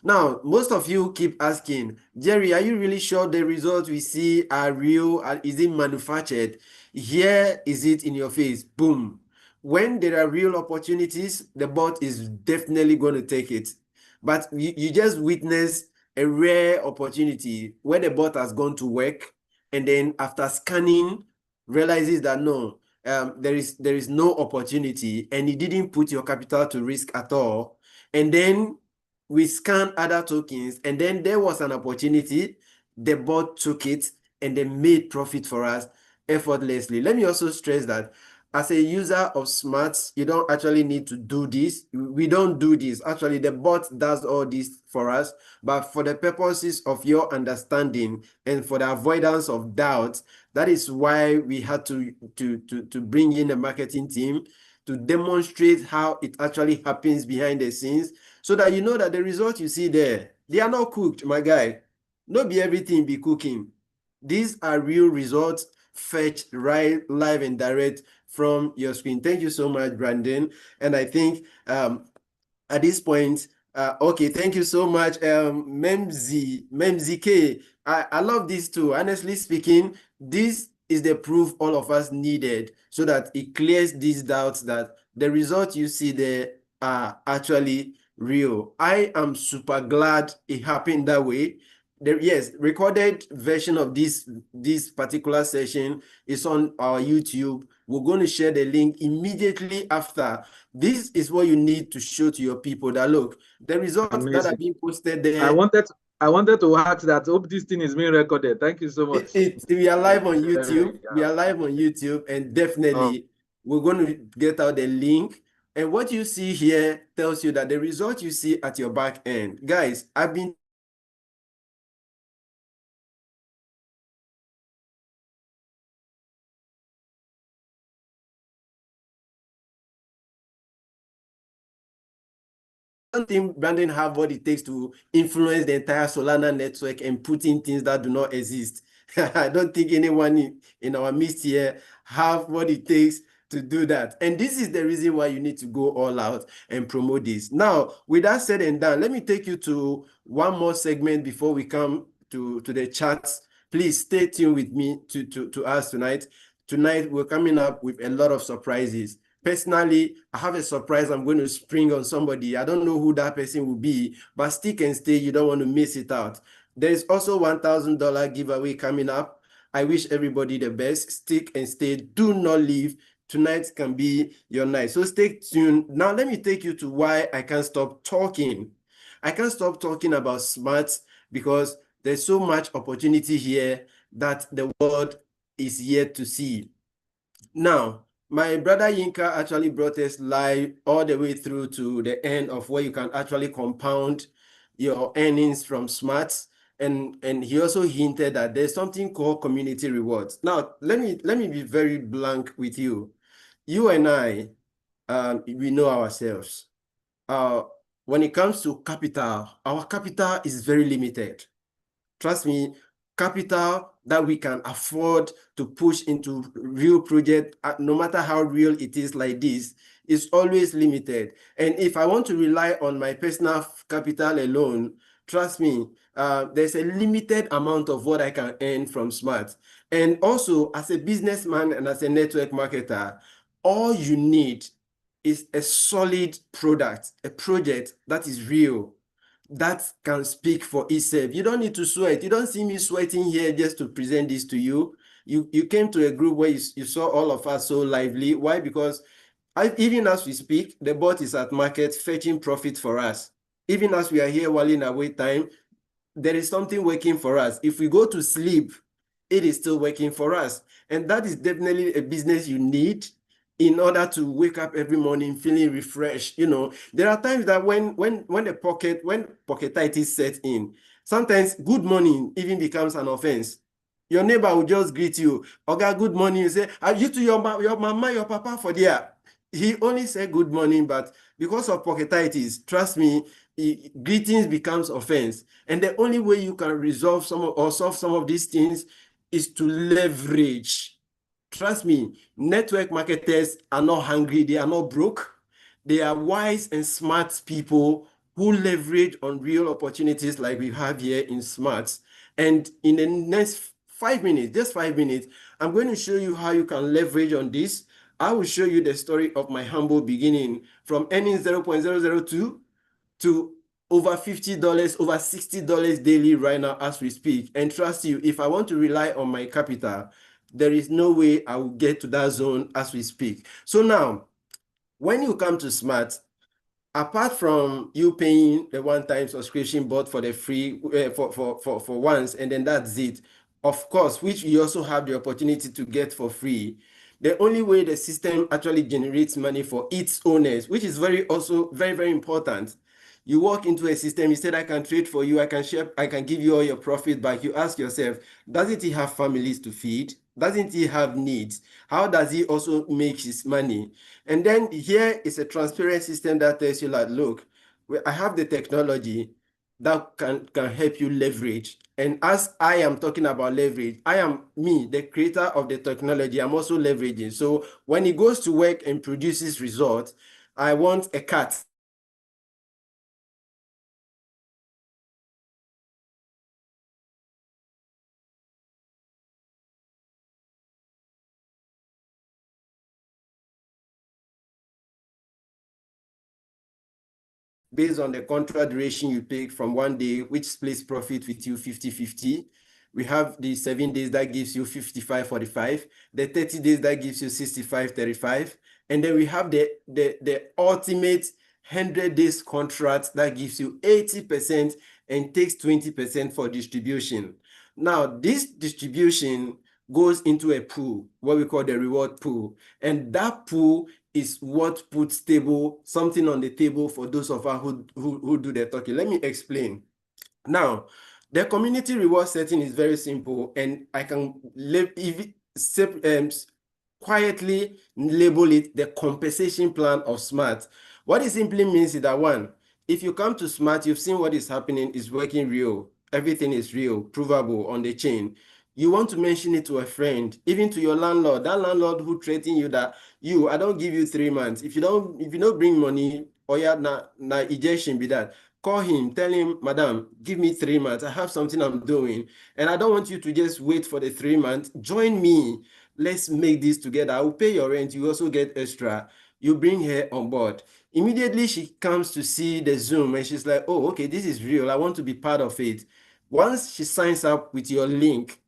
Now, most of you keep asking, Jerry, are you really sure the results we see are real? Is it manufactured? Here is it in your face. Boom. When there are real opportunities, the bot is definitely going to take it. But you just witness a rare opportunity where the bot has gone to work and then after scanning realizes that no, there is no opportunity and it didn't put your capital to risk at all. And then we scanned other tokens and then there was an opportunity. The bot took it and they made profit for us effortlessly. Let me also stress that as a user of smarts, you don't actually need to do this. We don't do this. Actually, the bot does all this for us. But for the purposes of your understanding and for the avoidance of doubt, that is why we had to bring in a marketing team to demonstrate how it actually happens behind the scenes so that you know that the results you see there, they are not cooked, my guy. Not be everything be cooking. These are real results fetched right live and direct from your screen. Thank you so much, Brandon. And I think at this point, okay, thank you so much, Memzi K. I love this too. Honestly speaking, this is the proof all of us needed so that it clears these doubts that the results you see there are actually real. I am super glad it happened that way. Yes, recorded version of this particular session is on our YouTube. We're going to share the link immediately after. This is what you need to show to your people that look, the results that are being posted there. I wanted to ask that. Hope this thing is being recorded. Thank you so much. We are live on YouTube. We are live on YouTube, and definitely we're going to get out the link. And what you see here tells you that the result you see at your back end, guys, I've been don't think Brandon have what it takes to influence the entire Solana network and put in things that do not exist. I don't think anyone in our midst here have what it takes to do that. And this is the reason why you need to go all out and promote this. Now, with that said and done, let me take you to one more segment before we come to the chats. Please stay tuned with me to us tonight. Tonight, we're coming up with a lot of surprises. Personally, I have a surprise I'm going to spring on somebody. I don't know who that person will be, but stick and stay. You don't want to miss it out. There's also $1,000 giveaway coming up. I wish everybody the best. Stick and stay. Do not leave. Tonight can be your night. So stay tuned. Now, let me take you to why I can't stop talking. I can't stop talking about smarts because there's so much opportunity here that the world is yet to see. Now, my brother Yinka actually brought us live all the way through to the end of where you can actually compound your earnings from smarts. And he also hinted that there's something called community rewards. Now, let me be very blank with you. You and I, we know ourselves. When it comes to capital, our capital is very limited. Trust me, capital that we can afford to push into real project, no matter how real it is like this, is always limited. And if I want to rely on my personal capital alone, trust me, there's a limited amount of what I can earn from Smart. And also, as a businessman and as a network marketer, all you need is a solid product, a project that is real, that can speak for itself. You don't need to sweat. You don't see me sweating here just to present this to you. You came to a group where you saw all of us so lively. Why? Because even as we speak, the bot is at market fetching profit for us. Even as we are here while in our wait time, there is something working for us. If we go to sleep, it is still working for us. And that is definitely a business you need in order to wake up every morning feeling refreshed. You know, there are times that when pocketitis sets in, sometimes good morning even becomes an offense. Your neighbor will just greet you. Okay, good morning. You say, are you to your mama, your papa for there? he only said good morning, but because of pocketitis, trust me, greetings becomes offense. And the only way you can resolve solve some of these things is to leverage. Trust me, network marketers are not hungry, they are not broke. They are wise and smart people who leverage on real opportunities like we have here in Smarts. And in the next 5 minutes, just 5 minutes, I'm going to show you how you can leverage on this. I will show you the story of my humble beginning from earning 0.002 to over $50, over $60 daily right now as we speak. And trust you, if I want to rely on my capital, there is no way I will get to that zone as we speak. So now, when you come to Smart, apart from you paying the one-time subscription bought for the free for once, and then that's it, of course, which you also have the opportunity to get for free. The only way the system actually generates money for its owners, which is also very important. You walk into a system, you said, I can trade for you, I can share, I can give you all your profit back. You ask yourself, doesn't he have families to feed? Doesn't he have needs? How does he also make his money? And then here is a transparent system that tells you like, look, I have the technology that can help you leverage. And as I am talking about leverage, I am me, the creator of the technology. I'm also leveraging. So when it goes to work and produces results, I want a cut. Based on the contract duration you take from 1 day, which splits profit with you 50-50. We have the 7 days that gives you 55-45, the 30 days that gives you 65-35, and then we have the ultimate 100 days contract that gives you 80% and takes 20% for distribution. Now, this distribution goes into a pool, what we call the reward pool, and that pool is what puts something on the table for those of us who do the talking. Let me explain. Now, the community reward setting is very simple, and I can quietly label it the compensation plan of Smart. What it simply means is that one, if you come to Smart, you've seen what is happening, is working real. Everything is real, provable on the chain. You want to mention it to a friend, even to your landlord, that landlord who threatened you that I don't give you 3 months. If you don't bring money, or yeah, na ejection be that. Call him, tell him, Madam, give me 3 months. I have something I'm doing. And I don't want you to just wait for the 3 months. Join me. Let's make this together. I will pay your rent. You also get extra. You bring her on board. Immediately she comes to see the Zoom and she's like, oh, okay, this is real. I want to be part of it. Once she signs up with your link,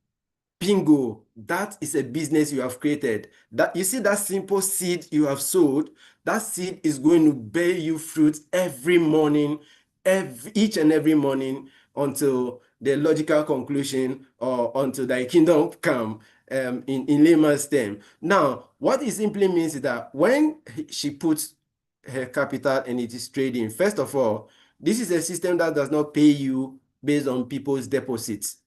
bingo, that is a business you have created. That you see that simple seed you have sowed, that seed is going to bear you fruit every morning, each and every morning until the logical conclusion or until thy kingdom come, in layman's term. Now, what it simply means is that when she puts her capital and it is trading, first of all, this is a system that does not pay you based on people's deposits.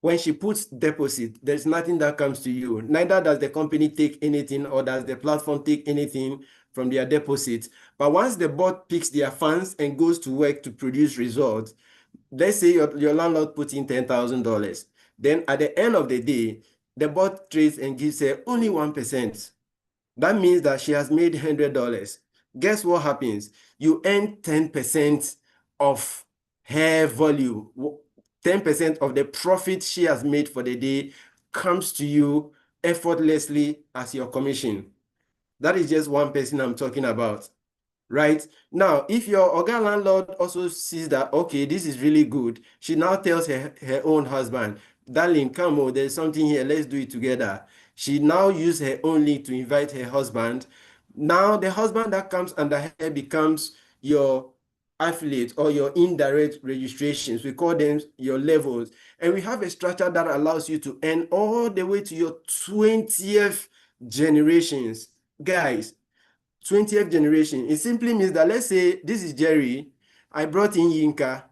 When she puts deposit, there's nothing that comes to you. Neither does the company take anything or does the platform take anything from their deposits. But once the bot picks their funds and goes to work to produce results, let's say your landlord puts in $10,000. Then at the end of the day, the bot trades and gives her only 1%. That means that she has made $100. Guess what happens? You earn 10% of her value. 10% of the profit she has made for the day comes to you effortlessly as your commission. That is just one person I'm talking about. Right now, if your Oga landlord also sees that, okay, this is really good, she now tells her own husband, darling, come on, there's something here, let's do it together. She now uses her own link to invite her husband. Now the husband that comes under her becomes your affiliate or your indirect registrations. We call them your levels. And we have a structure that allows you to earn all the way to your 20th generations. Guys, 20th generation, it simply means that, let's say this is Jerry, I brought in Yinka.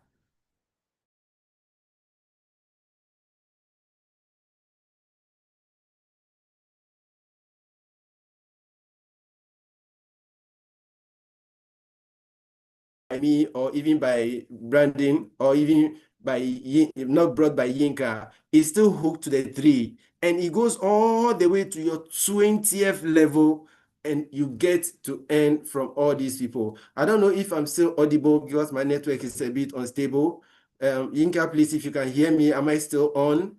me or even by Brandon or even by not brought by Yinka, it's still hooked to the tree. And it goes all the way to your 20th level and you get to earn from all these people. I don't know if I'm still audible because my network is a bit unstable. Yinka, please, if you can hear me, am I still on?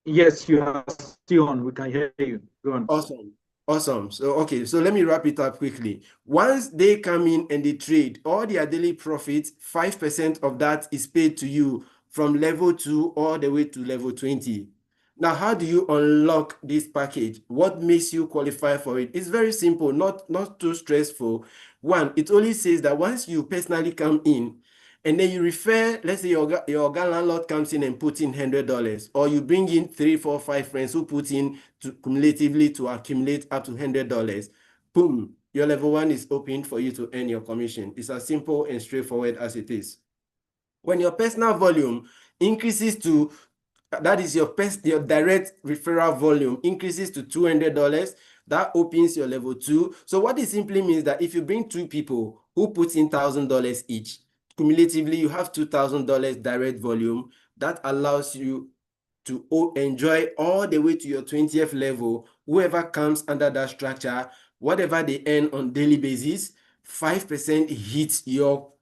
Yes, you are still on. We can hear you. Go on. Awesome. Awesome. So, okay, so let me wrap it up quickly. Once they come in and they trade, all their daily profit, 5% of that is paid to you from level 2 all the way to level 20. Now, how do you unlock this package? What makes you qualify for it? It's very simple, not too stressful. One, it only says that once you personally come in, and then you refer, let's say your landlord comes in and puts in $100, or you bring in 3, 4, 5 friends who put in cumulatively to accumulate up to $100. Boom, your level 1 is open for you to earn your commission. It's as simple and straightforward as it is. When your personal volume increases to, that is your direct referral volume increases to $200, that opens your level 2. So what it simply means that if you bring 2 people who put in $1,000 each, cumulatively you have $2,000 direct volume that allows you to enjoy all the way to your 20th level. Whoever comes under that structure, whatever they earn on daily basis, 5% hits your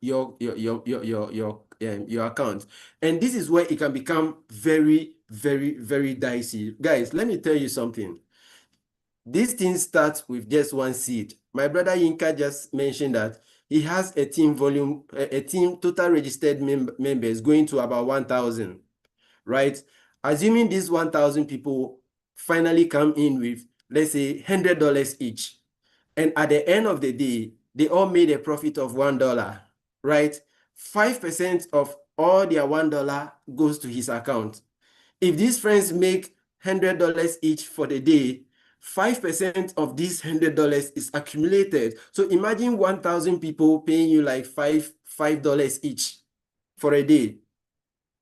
account. And this is where it can become very, very, very dicey. Guys, let me tell you something. This thing starts with just one seed. My brother Yinka just mentioned that he has a team total registered members going to about 1,000, right? Assuming these 1,000 people finally come in with, let's say, $100 each. And at the end of the day, they all made a profit of $1, right? 5% of all their $1 goes to his account. If these friends make $100 each for the day, 5% of this $100 is accumulated. So imagine 1,000 people paying you like $5 each for a day.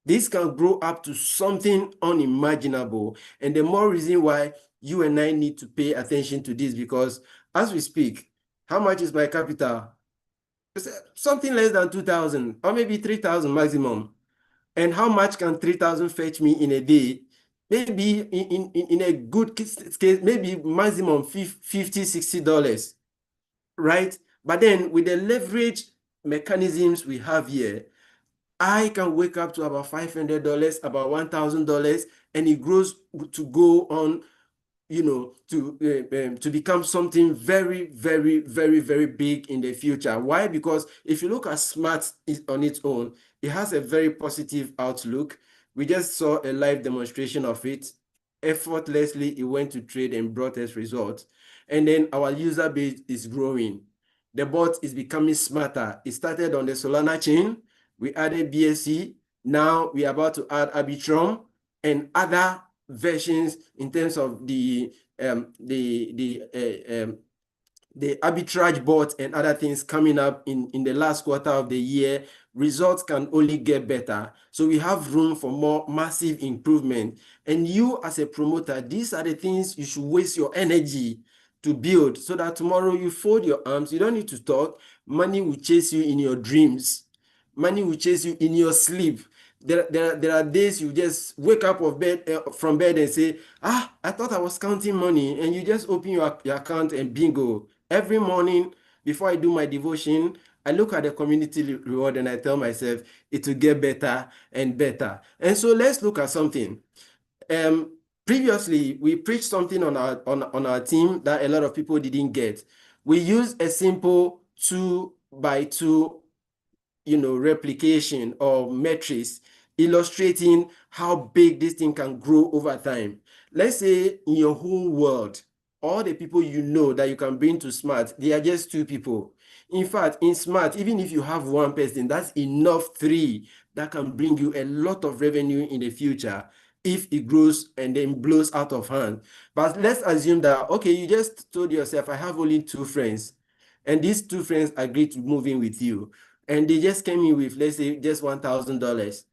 This can grow up to something unimaginable. And the more reason why you and I need to pay attention to this, because as we speak, how much is my capital? It's something less than 2,000 or maybe 3,000 maximum. And how much can 3,000 fetch me in a day? Maybe in a good case, maybe maximum $50, $60, right? But then with the leverage mechanisms we have here, I can wake up to about $500, about $1,000, and it grows to go on, to become something very, very, very, very big in the future. Why? Because if you look at Smart on its own, it has a very positive outlook. We just saw a live demonstration of it. Effortlessly, it went to trade and brought us results. And then our user base is growing. The bot is becoming smarter. It started on the Solana chain. We added BSC. Now we're about to add Arbitrum and other versions in terms of the arbitrage bot and other things coming up in the last quarter of the year. Results can only get better. So we have room for more massive improvement. And you as a promoter, these are the things you should waste your energy to build so that tomorrow you fold your arms. You don't need to talk. Money will chase you in your dreams. Money will chase you in your sleep. There are days you just wake up from bed and say, I thought I was counting money. And you just open your account and bingo. Every morning before I do my devotion, I look at the community reward and I tell myself it will get better and better. And so let's look at something. Previously, we preached something on our team that a lot of people didn't get. We used a simple 2x2 replication or metrics illustrating how big this thing can grow over time. Let's say in your whole world, all the people you know that you can bring to Smart, they are just 2 people. In fact, in Smart, even if you have 1 person, that's enough 3 that can bring you a lot of revenue in the future if it grows and then blows out of hand. But let's assume that, okay, you just told yourself, I have only 2 friends, and these 2 friends agreed to move in with you and they just came in with, let's say, just $1,000.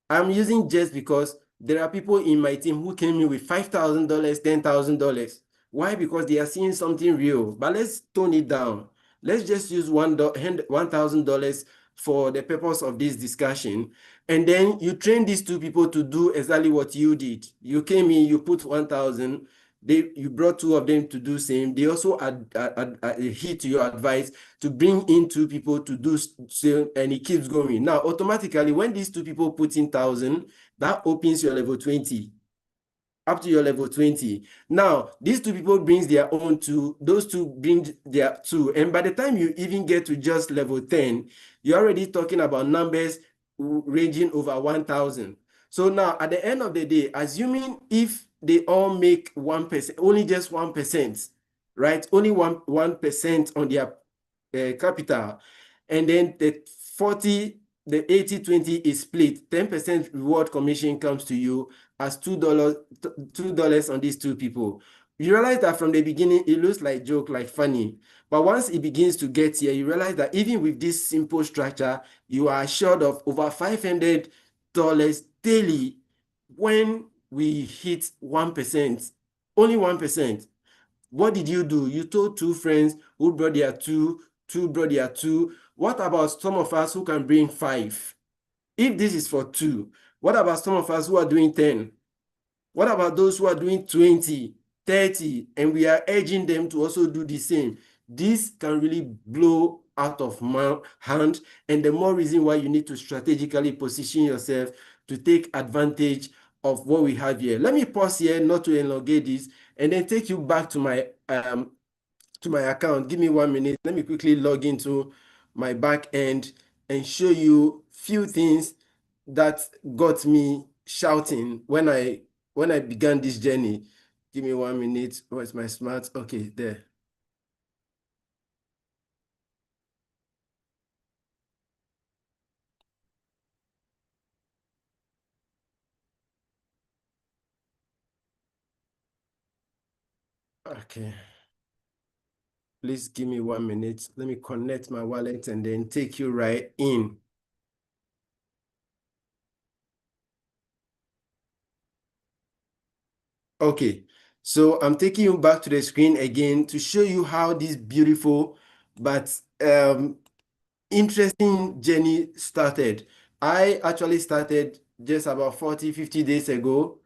I'm using just because there are people in my team who came in with $5,000, $10,000. Why? Because they are seeing something real. But let's tone it down. let's just use $1,000 for the purpose of this discussion. And then you train these two people to do exactly what you did. You came in, you put 1,000, you brought two of them to do same. They also heed to your advice to bring in two people to do same, and it keeps going. Now, automatically, when these two people put in 1,000, that opens your level 20 up to your level 20. Now, these two people brings their own two, those two bring their two. And by the time you even get to just level 10, you're already talking about numbers ranging over 1,000. So now at the end of the day, assuming if they all make 1%, only just 1%, right? Only 1% on their capital. And then the 80-20 is split. 10% reward commission comes to you as $2 on these two people. You realize that from the beginning, it looks like joke, like funny. But once it begins to get here, you realize that even with this simple structure, you are assured of over $500 daily when we hit 1%, only 1%. What did you do? You told two friends who brought their two brought their two. What about some of us who can bring 5? If this is for 2, what about some of us who are doing 10? What about those who are doing 20, 30, and we are urging them to also do the same? This can really blow out of hand, and the more reason why you need to strategically position yourself to take advantage of what we have here. Let me pause here not to elongate this, and then take you back to my account. Give me 1 minute. Let me quickly log into my back end and show you few things that got me shouting when I began this journey. Give me 1 minute. Where's my smart? Okay, there. Okay. Please give me 1 minute. Let me connect my wallet and then take you right in. Okay, so I'm taking you back to the screen again to show you how this beautiful but interesting journey started. I actually started just about 40, 50 days ago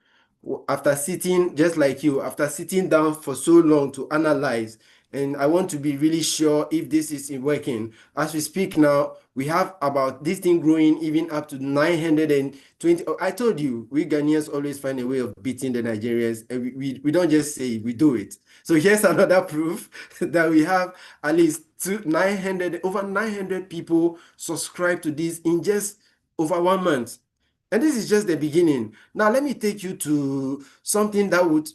after sitting, just like you, after sitting down for so long to analyze. And I want to be really sure if this is working. As we speak now, we have about this thing growing even up to 920. Oh, I told you, we Ghanaians always find a way of beating the Nigerians. And we don't just say it, we do it. So here's another proof that we have at least over 900 people subscribe to this in just over 1 month. And this is just the beginning. Now, let me take you to something that would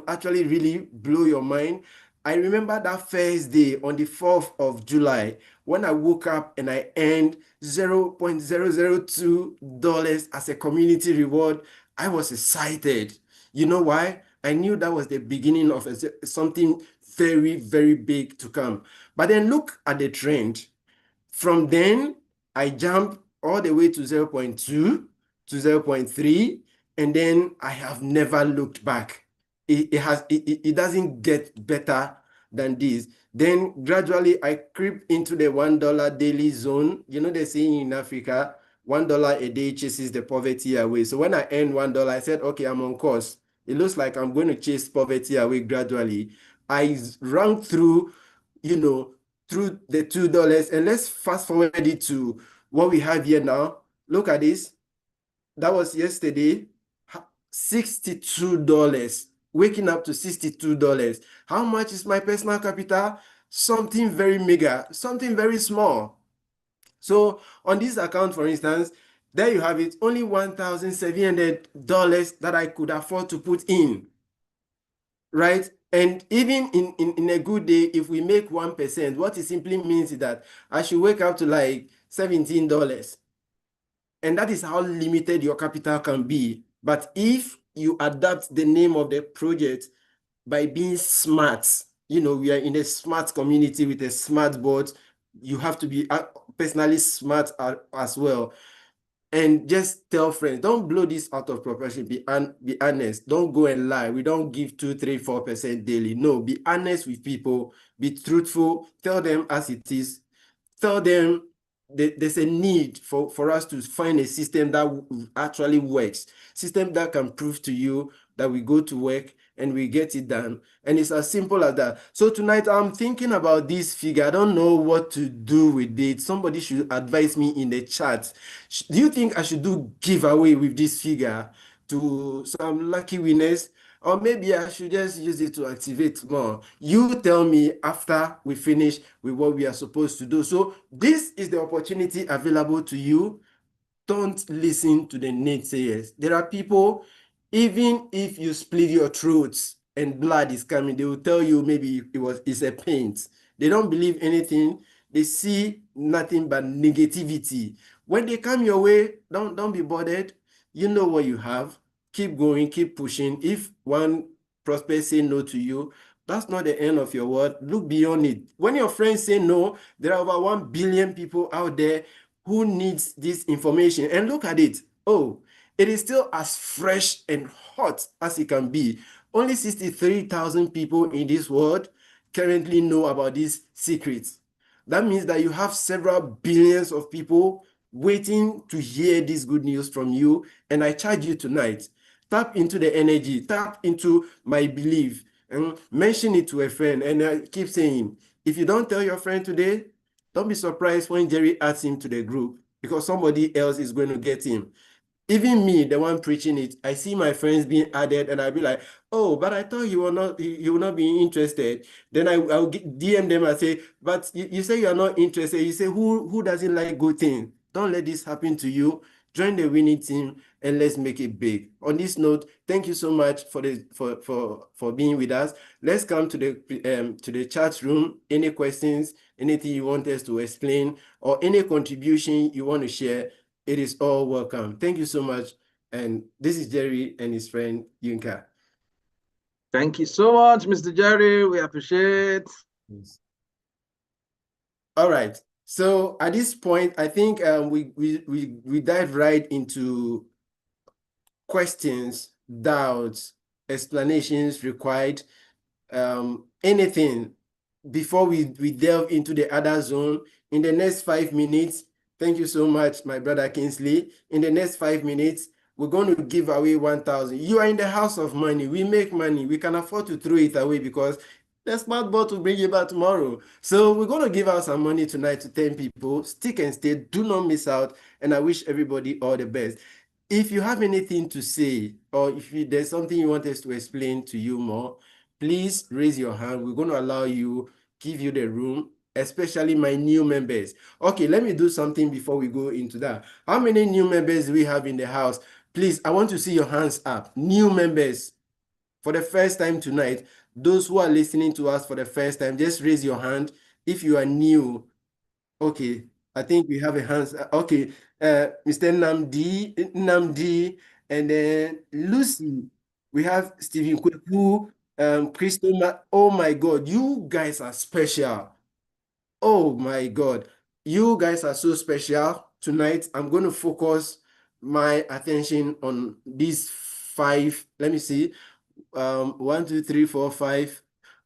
actually really blow your mind. I remember that first day on the 4th of July when I woke up and I earned $0.002 as a community reward. I was excited. You know why? I knew that was the beginning of something very, very big to come. But then look at the trend. From then, I jumped all the way to 0.2 to 0.3, and then I have never looked back. It doesn't get better than this. Then gradually I creep into the $1 daily zone. You know, they're saying in Africa, $1 a day chases the poverty away. So when I earned $1, I said, okay, I'm on course. It looks like I'm going to chase poverty away gradually. I ran through, through the $2. And let's fast forward it to what we have here now. Look at this. That was yesterday. $62. Waking up to $62. How much is my personal capital? Something very mega, something very small. So on this account, for instance, there you have it, only $1,700 that I could afford to put in, right? And even in a good day, if we make 1%, what it simply means is that I should wake up to like $17. And that is how limited your capital can be. But if you adapt the name of the project by being smart, we are in a smart community with a smart board. You have to be personally smart as well. and just tell friends. Don't blow this out of proportion. Be honest. Don't go and lie. We don't give 2, 3, 4% daily. No, be honest with people. Be truthful. Tell them as it is. Tell them there's a need for us to find a system that actually works, system that can prove to you that we go to work and we get it done. And it's as simple as that. So tonight I'm thinking about this figure. I don't know what to do with it. Somebody should advise me in the chat. Do you think I should do giveaway with this figure to some lucky winners? Or maybe I should just use it to activate more. You tell me after we finish with what we are supposed to do. So this is the opportunity available to you. Don't listen to the naysayers. There are people, even if you split your throats and blood is coming, they will tell you maybe it's a paint. They don't believe anything. They see nothing but negativity. When they come your way, don't be bothered. You know what you have. Keep going, keep pushing. If one prospect say no to you, that's not the end of your world. Look beyond it. When your friends say no, there are over 1 billion people out there who needs this information. And look at it. Oh, it is still as fresh and hot as it can be. Only 63,000 people in this world currently know about these secrets. That means that you have several billions of people waiting to hear this good news from you. And I charge you tonight, tap into the energy, tap into my belief, and mention it to a friend. And I keep saying, if you don't tell your friend today, don't be surprised when Jerry adds him to the group, because somebody else is going to get him. Even me, the one preaching it, I see my friends being added, and I'll be like, "Oh, but I thought you will not be interested." Then I'll DM them and say, "But you say you are not interested. You say who doesn't like good things? Don't let this happen to you. Join the winning team and let's make it big." On this note, thank you so much for being with us. Let's come to the chat room. Any questions, anything you want us to explain, or any contribution you want to share, it is all welcome. Thank you so much. And this is Jerry and his friend Yunka. Thank you so much, Mr. Jerry. We appreciate. Yes. All right. So at this point, I think we dive right into questions, doubts, explanations required, anything before we delve into the other zone. In the next 5 minutes, thank you so much, my brother Kingsley. In the next 5 minutes, we're going to give away 1,000. You are in the house of money. We make money. We can afford to throw it away because the smart bot will bring you back tomorrow. So we're going to give out some money tonight to 10 people. Stick and stay. Do not miss out. And I wish everybody all the best. If you have anything to say, or if there's something you want us to explain to you more, please raise your hand. We're going to allow you, give you the room, especially my new members. Okay, let me do something before we go into that. How many new members do we have in the house? Please, I want to see your hands up. New members for the first time tonight. Those who are listening to us for the first time, just raise your hand if you are new. Okay, I think we have a hands. Okay, Mr. Namdi, and then Lucy. We have Stephen Kweku, Christopher. Oh my God, you guys are special. Oh my God, you guys are so special. Tonight, I'm going to focus my attention on these 5. Let me see. 1, 2, 3, 4, 5.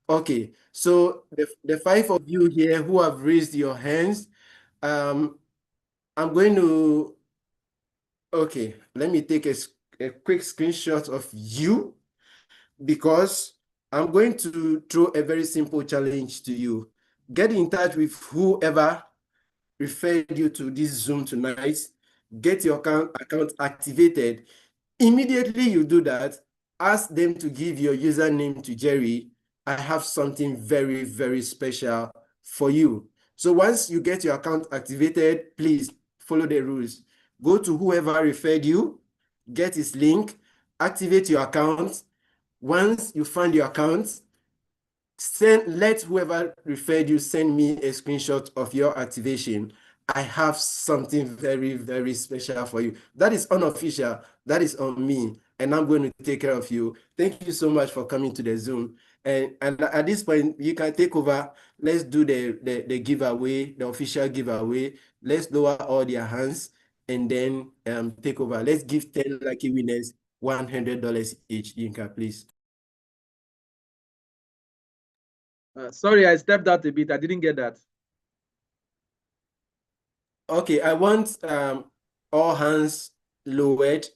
Okay, so the 5 of you here who have raised your hands, I'm going to, okay, let me take a quick screenshot of you, because I'm going to throw a very simple challenge to you. Get in touch with whoever referred you to this Zoom tonight. Get your account activated. Immediately you do that, ask them to give your username to Jerry. I have something very, very special for you. So once you get your account activated, please follow the rules. Go to whoever referred you, get his link, activate your account. Once you find your account, let whoever referred you send me a screenshot of your activation. I have something very, very special for you. That is unofficial. That is on me, and I'm going to take care of you. Thank you so much for coming to the Zoom. And at this point, you can take over. Let's do the giveaway, the official giveaway. Let's lower all their hands. and then take over. Let's give 10 lucky winners $100 each. Yinka, please. Sorry, I stepped out a bit. I didn't get that. Okay, I want all hands lowered,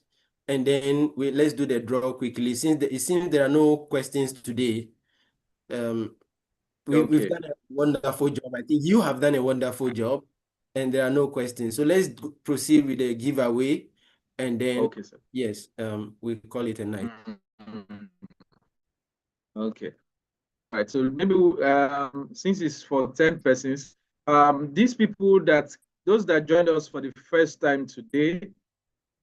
and then let's do the draw quickly. Since it seems there are no questions today, we've Okay. done a wonderful job. I think you have done a wonderful job, and there are no questions. So let's proceed with the giveaway, and then Okay, sir. yes, we call it a night. Okay. All right. So maybe since it's for 10 persons, these people those that joined us for the first time today,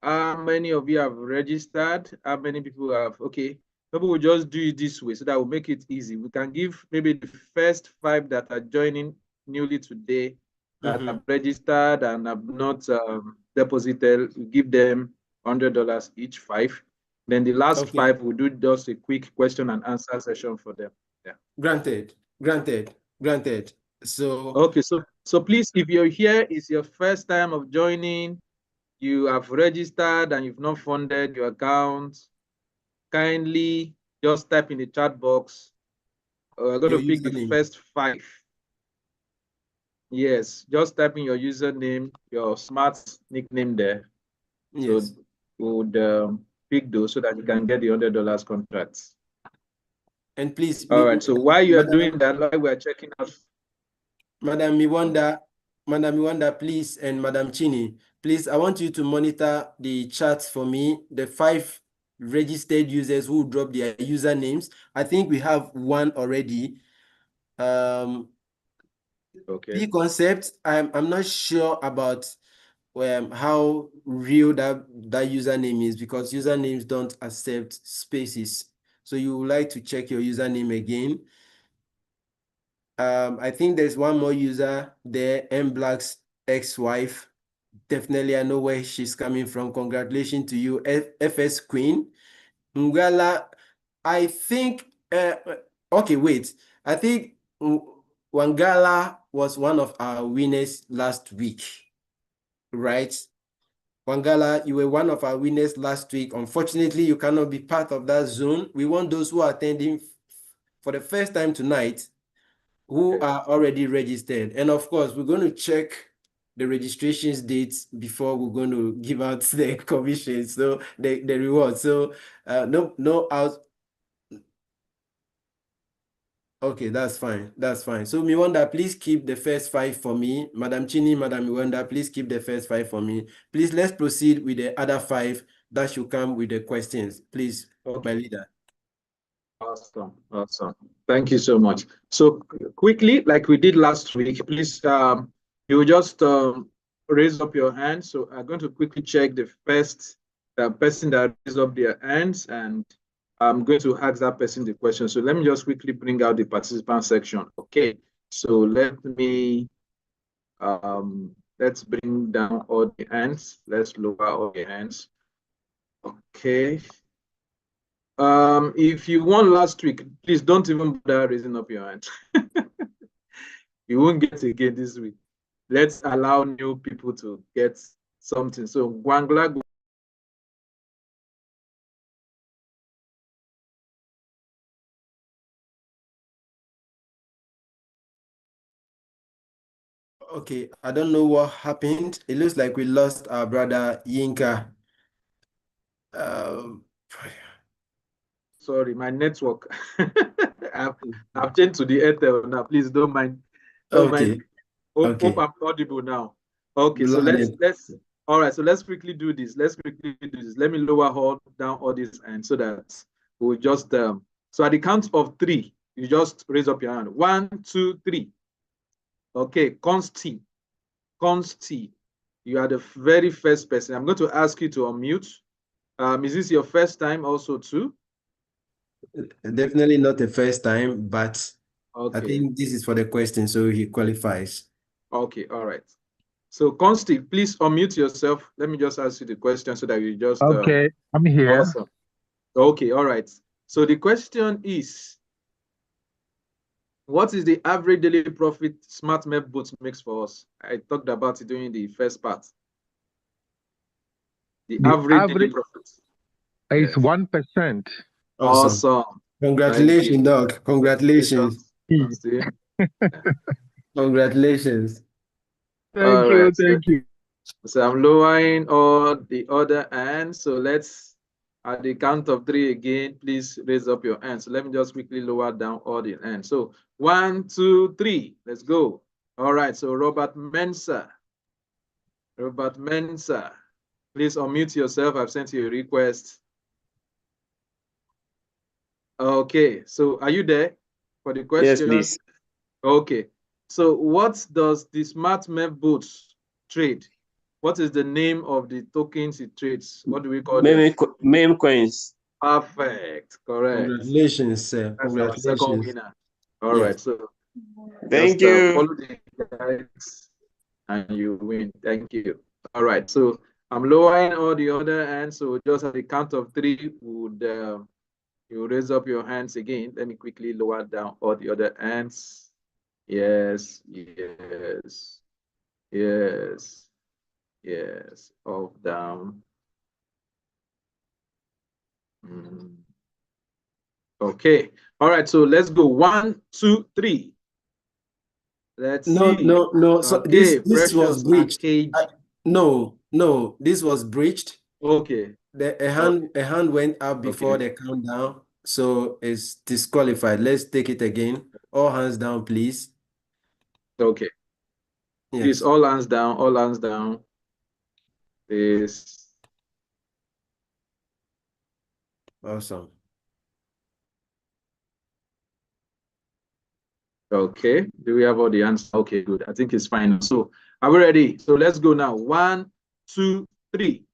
how many of you have registered? How many people have? Okay, maybe we'll just do it this way so that will make it easy. We can give maybe the first 5 that are joining newly today that have registered and have not deposited. We give them $100 each, 5. Then the last Okay. 5 we'll do just a quick question and answer session for them. Yeah. Granted, granted, granted. So Okay, so please, if you're here, it's your first time of joining, you have registered and you've not funded your account, kindly just type in the chat box. We're going your to pick the username. first 5. Yes, just type in your username, your smart nickname there. So Yes. we would pick those so that you can get the $100 contracts. And please, All right. So while you are Madam, doing that, while we are checking out, Madam Miwanda, please, and Madam Chini, please, I want you to monitor the chat for me, the 5 registered users who dropped their usernames. I think we have one already. okay. P concept, I'm not sure about how real that username is, because usernames don't accept spaces. So you would like to check your username again. I think there's one more user there, M Black's ex-wife. Definitely, I know where she's coming from. Congratulations to you, FS Queen. Ngala, I think, okay, wait. I think Wangala was one of our winners last week, right? Wangala, you were one of our winners last week. Unfortunately, you cannot be part of that zone. We want those who are attending for the first time tonight, who are already registered. And of course, we're going to check the registrations dates before we're going to give out the commission, so the reward. So no out. Okay, that's fine. That's fine. So Miwanda, please keep the first 5 for me. Madam Chini, Madam Miwanda, please keep the first 5 for me. Please, let's proceed with the other 5 that should come with the questions. Please, Okay. my leader. Awesome. Awesome. Thank you so much. So quickly, like we did last week, please, you just raise up your hand. So I'm going to quickly check the first person that raised up their hands, and I'm going to ask that person the question. So let me just quickly bring out the participant section. Okay. So let's bring down all the hands. Let's lower all the hands. Okay. If you won last week, please don't even bother raising up your hand. You won't get again this week. Let's allow new people to get something. So Gwangla. Okay, I don't know what happened. It looks like we lost our brother Yinka. Um, Sorry, my network. I've changed to the Airtel now. Please don't mind. Don't mind. okay, Hope okay. I'm audible now. Okay, so let's Blinded. all right. So let's quickly do this. Let's quickly do this. Let me lower all down all this and so that we'll just so at the count of 3, you just raise up your hand. 1, 2, 3. Okay, Consti. Consti. You are the very first person. I'm going to ask you to unmute. Is this your first time also too? Definitely not the first time, but I Okay. think this is for the question, so he qualifies. Okay, all right. So Consti, please unmute yourself. Let me just ask you the question so that you just Okay, I'm here. awesome. Okay, all right. So the question is, what is the average daily profit Smart Mev Bot makes for us? I talked about it during the first part. The The average daily average profit. is Yes. 1%. Awesome. Awesome. Congratulations, Doc. Congratulations. Congratulations. All Thank you, right. thank you. So I'm lowering all the other hands. So let's, at the count of 3 again, please raise up your hands. So let me just quickly lower down all the hands. So 1, 2, 3. Let's go. All right. So Robert Mensah. Robert Mensah. Please unmute yourself. I've sent you a request. Okay. So are you there for the question? Yes, please. Okay. So what does the smart Mev Bot trade? What is the name of the tokens it trades? What do we call them? Meme coins. Perfect. Correct. Congratulations, sir. That's our second Congratulations. winner. All Yes. right. So Thank just you. follow the guides and you win. Thank you. All right. So I'm lowering all the other hands. So just at the count of 3, would you raise up your hands again? Let me quickly lower down all the other hands. Yes. Yes. Yes. Yes. Up, down. Okay. All right. So let's go. 1, 2, 3. Let's see. No. So Okay. this was Precious breached. Arcade. No. This was breached. Okay. A hand went up before Okay. the countdown, so it's disqualified. Let's take it again. All hands down, please. Okay. Please, Yes. all hands down. All hands down. This. Awesome. Okay. Do we have all the answers? Okay, good. I think it's fine. So are we ready? So let's go now. 1, 2, 3.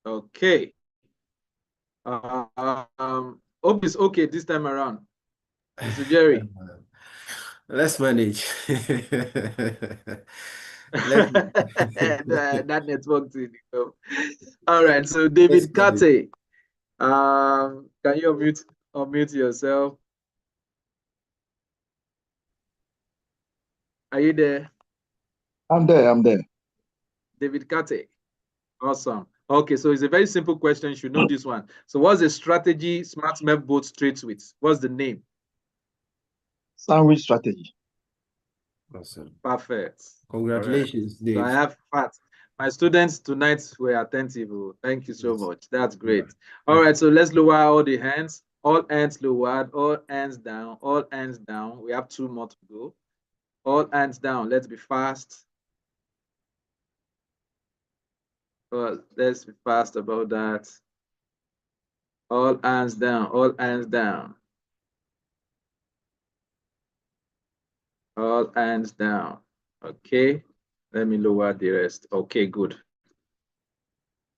Okay. Hope it's okay this time around. Mr. Jerry. Let's manage. That network thing. All right. So David manage. Kate, can you unmute yourself? Are you there? I'm there. David Kate. Awesome. Okay, so it's a very simple question. You should know this one. So what's the strategy Smart Mev Bot trades with? What's the name? Sandwich strategy. Awesome. Perfect. Congratulations, Right. So I Dave. have facts. My students tonight were attentive. Thank you so Yes. much. That's great. Yeah. All right, so let's lower all the hands. All hands lowered, all hands down, all hands down. We have 2 more to go. All hands down. Let's be fast. Let's be fast about that. All hands down, all hands down. All hands down. Okay. Let me lower the rest. Okay, good.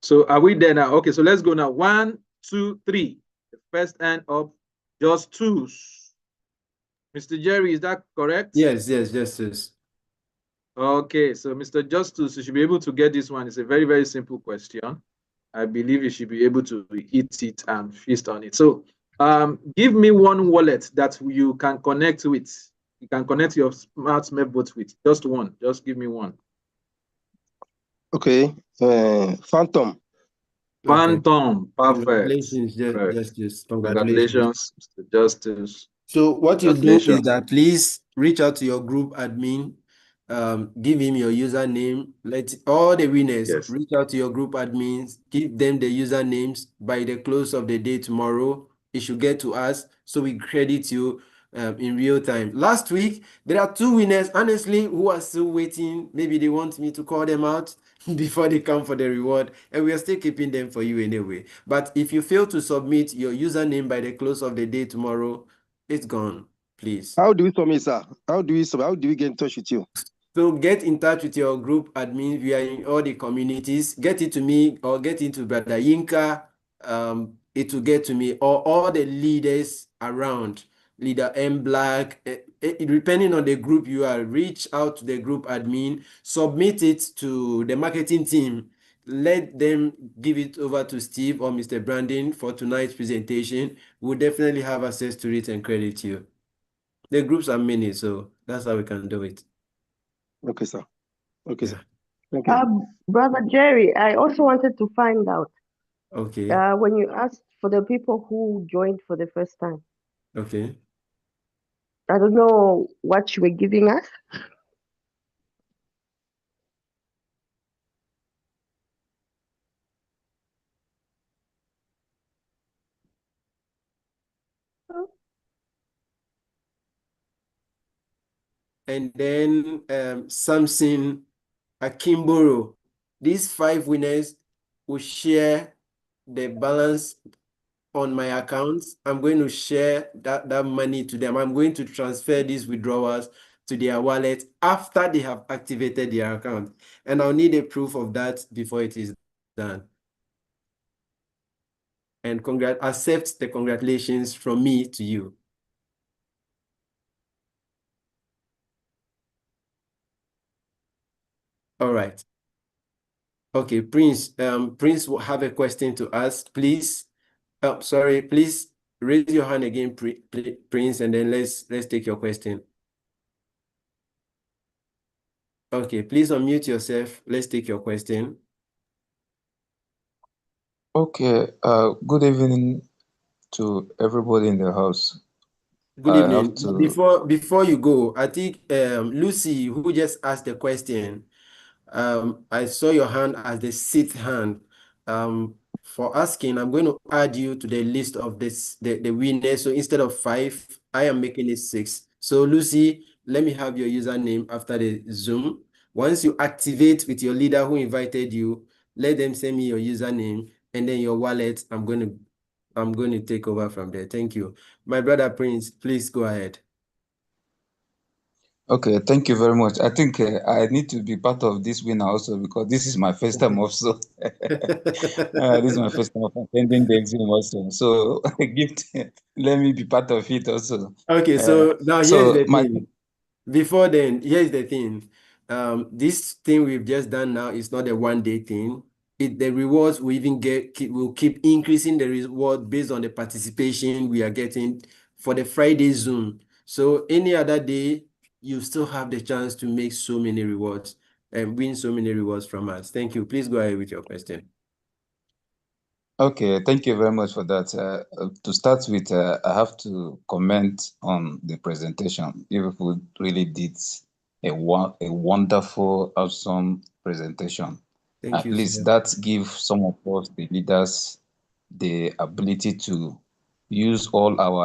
So are we there now? Okay, so let's go now. 1, 2, 3. The first hand up, just 2s. Mr. Jerry, is that correct? Yes. Okay, so Mr. Justus, you should be able to get this one. It's a very, very simple question. I believe you should be able to hit it and feast on it. So give me one wallet that you can connect with. You can connect your smart Mev Bot with. Just one. Just give me one. Okay. Phantom. Phantom. Perfect. Congratulations, Right. Justice. Congratulations, Mr. Justice. So what you do is that please reach out to your group admin, give him your username. Let all the winners reach out to your group admins, give them the usernames by the close of the day tomorrow. It should get to us, so we credit you in real time. Last week, there are 2 winners, honestly, who are still waiting. Maybe they want me to call them out before they come for the reward, and we are still keeping them for you anyway. But if you fail to submit your username by the close of the day tomorrow, it's gone, please. How do we submit, sir? How do we get in touch with you? So get in touch with your group admin. We are in all the communities. Get it to me or get it to Brother Yinka. It will get to me or all the leaders around. Leader M Black. Depending on the group you are, reach out to the group admin. Submit it to the marketing team. Let them give it over to Steve or Mr. Brandon for tonight's presentation. We'll definitely have access to it and credit you. The groups are many, so that's how we can do it. Okay, sir. Okay, sir. Okay. Brother Jerry, I also wanted to find out Okay. when you asked for the people who joined for the first time. Okay. I don't know what you were giving us. And then Samson Akimboro. These 5 winners will share the balance on my account. I'm going to share that money to them. I'm going to transfer these withdrawals to their wallet after they have activated their account. And I'll need a proof of that before it is done. And accept the congratulations from me to you. All right. Okay, Prince. Prince will have a question to ask, please. Oh, sorry, please raise your hand again, Prince, and then let's take your question. Okay, please unmute yourself. Let's take your question. Okay, good evening to everybody in the house. Good I evening. have to, Before you go, I think Lucy, who just asked the question, I saw your hand as the sixth hand. For asking, I'm going to add you to the list of the winners. So instead of 5, I am making it 6. So Lucy, let me have your username after the Zoom. Once you activate with your leader who invited you, let them send me your username and then your wallet. I'm going to take over from there. Thank you. My brother Prince, please go ahead. okay, thank you very much. I think I need to be part of this winner also because this is my first time also. This is my first time of attending the exam also. So gift, let me be part of it also. Okay, so now here's So the thing. Before then, here's the thing. This thing we've just done now is not a one-day thing. The rewards we even will keep increasing the reward based on the participation we are getting for the Friday Zoom. So any other day, you still have the chance to make so many rewards and win so many rewards from us. Thank you. Please go ahead with your question. Okay, thank you very much for that. To start with, I have to comment on the presentation. You people really did a wonderful, awesome presentation. Thank At you, least sir. that gives some of us, the leaders, the ability to use all our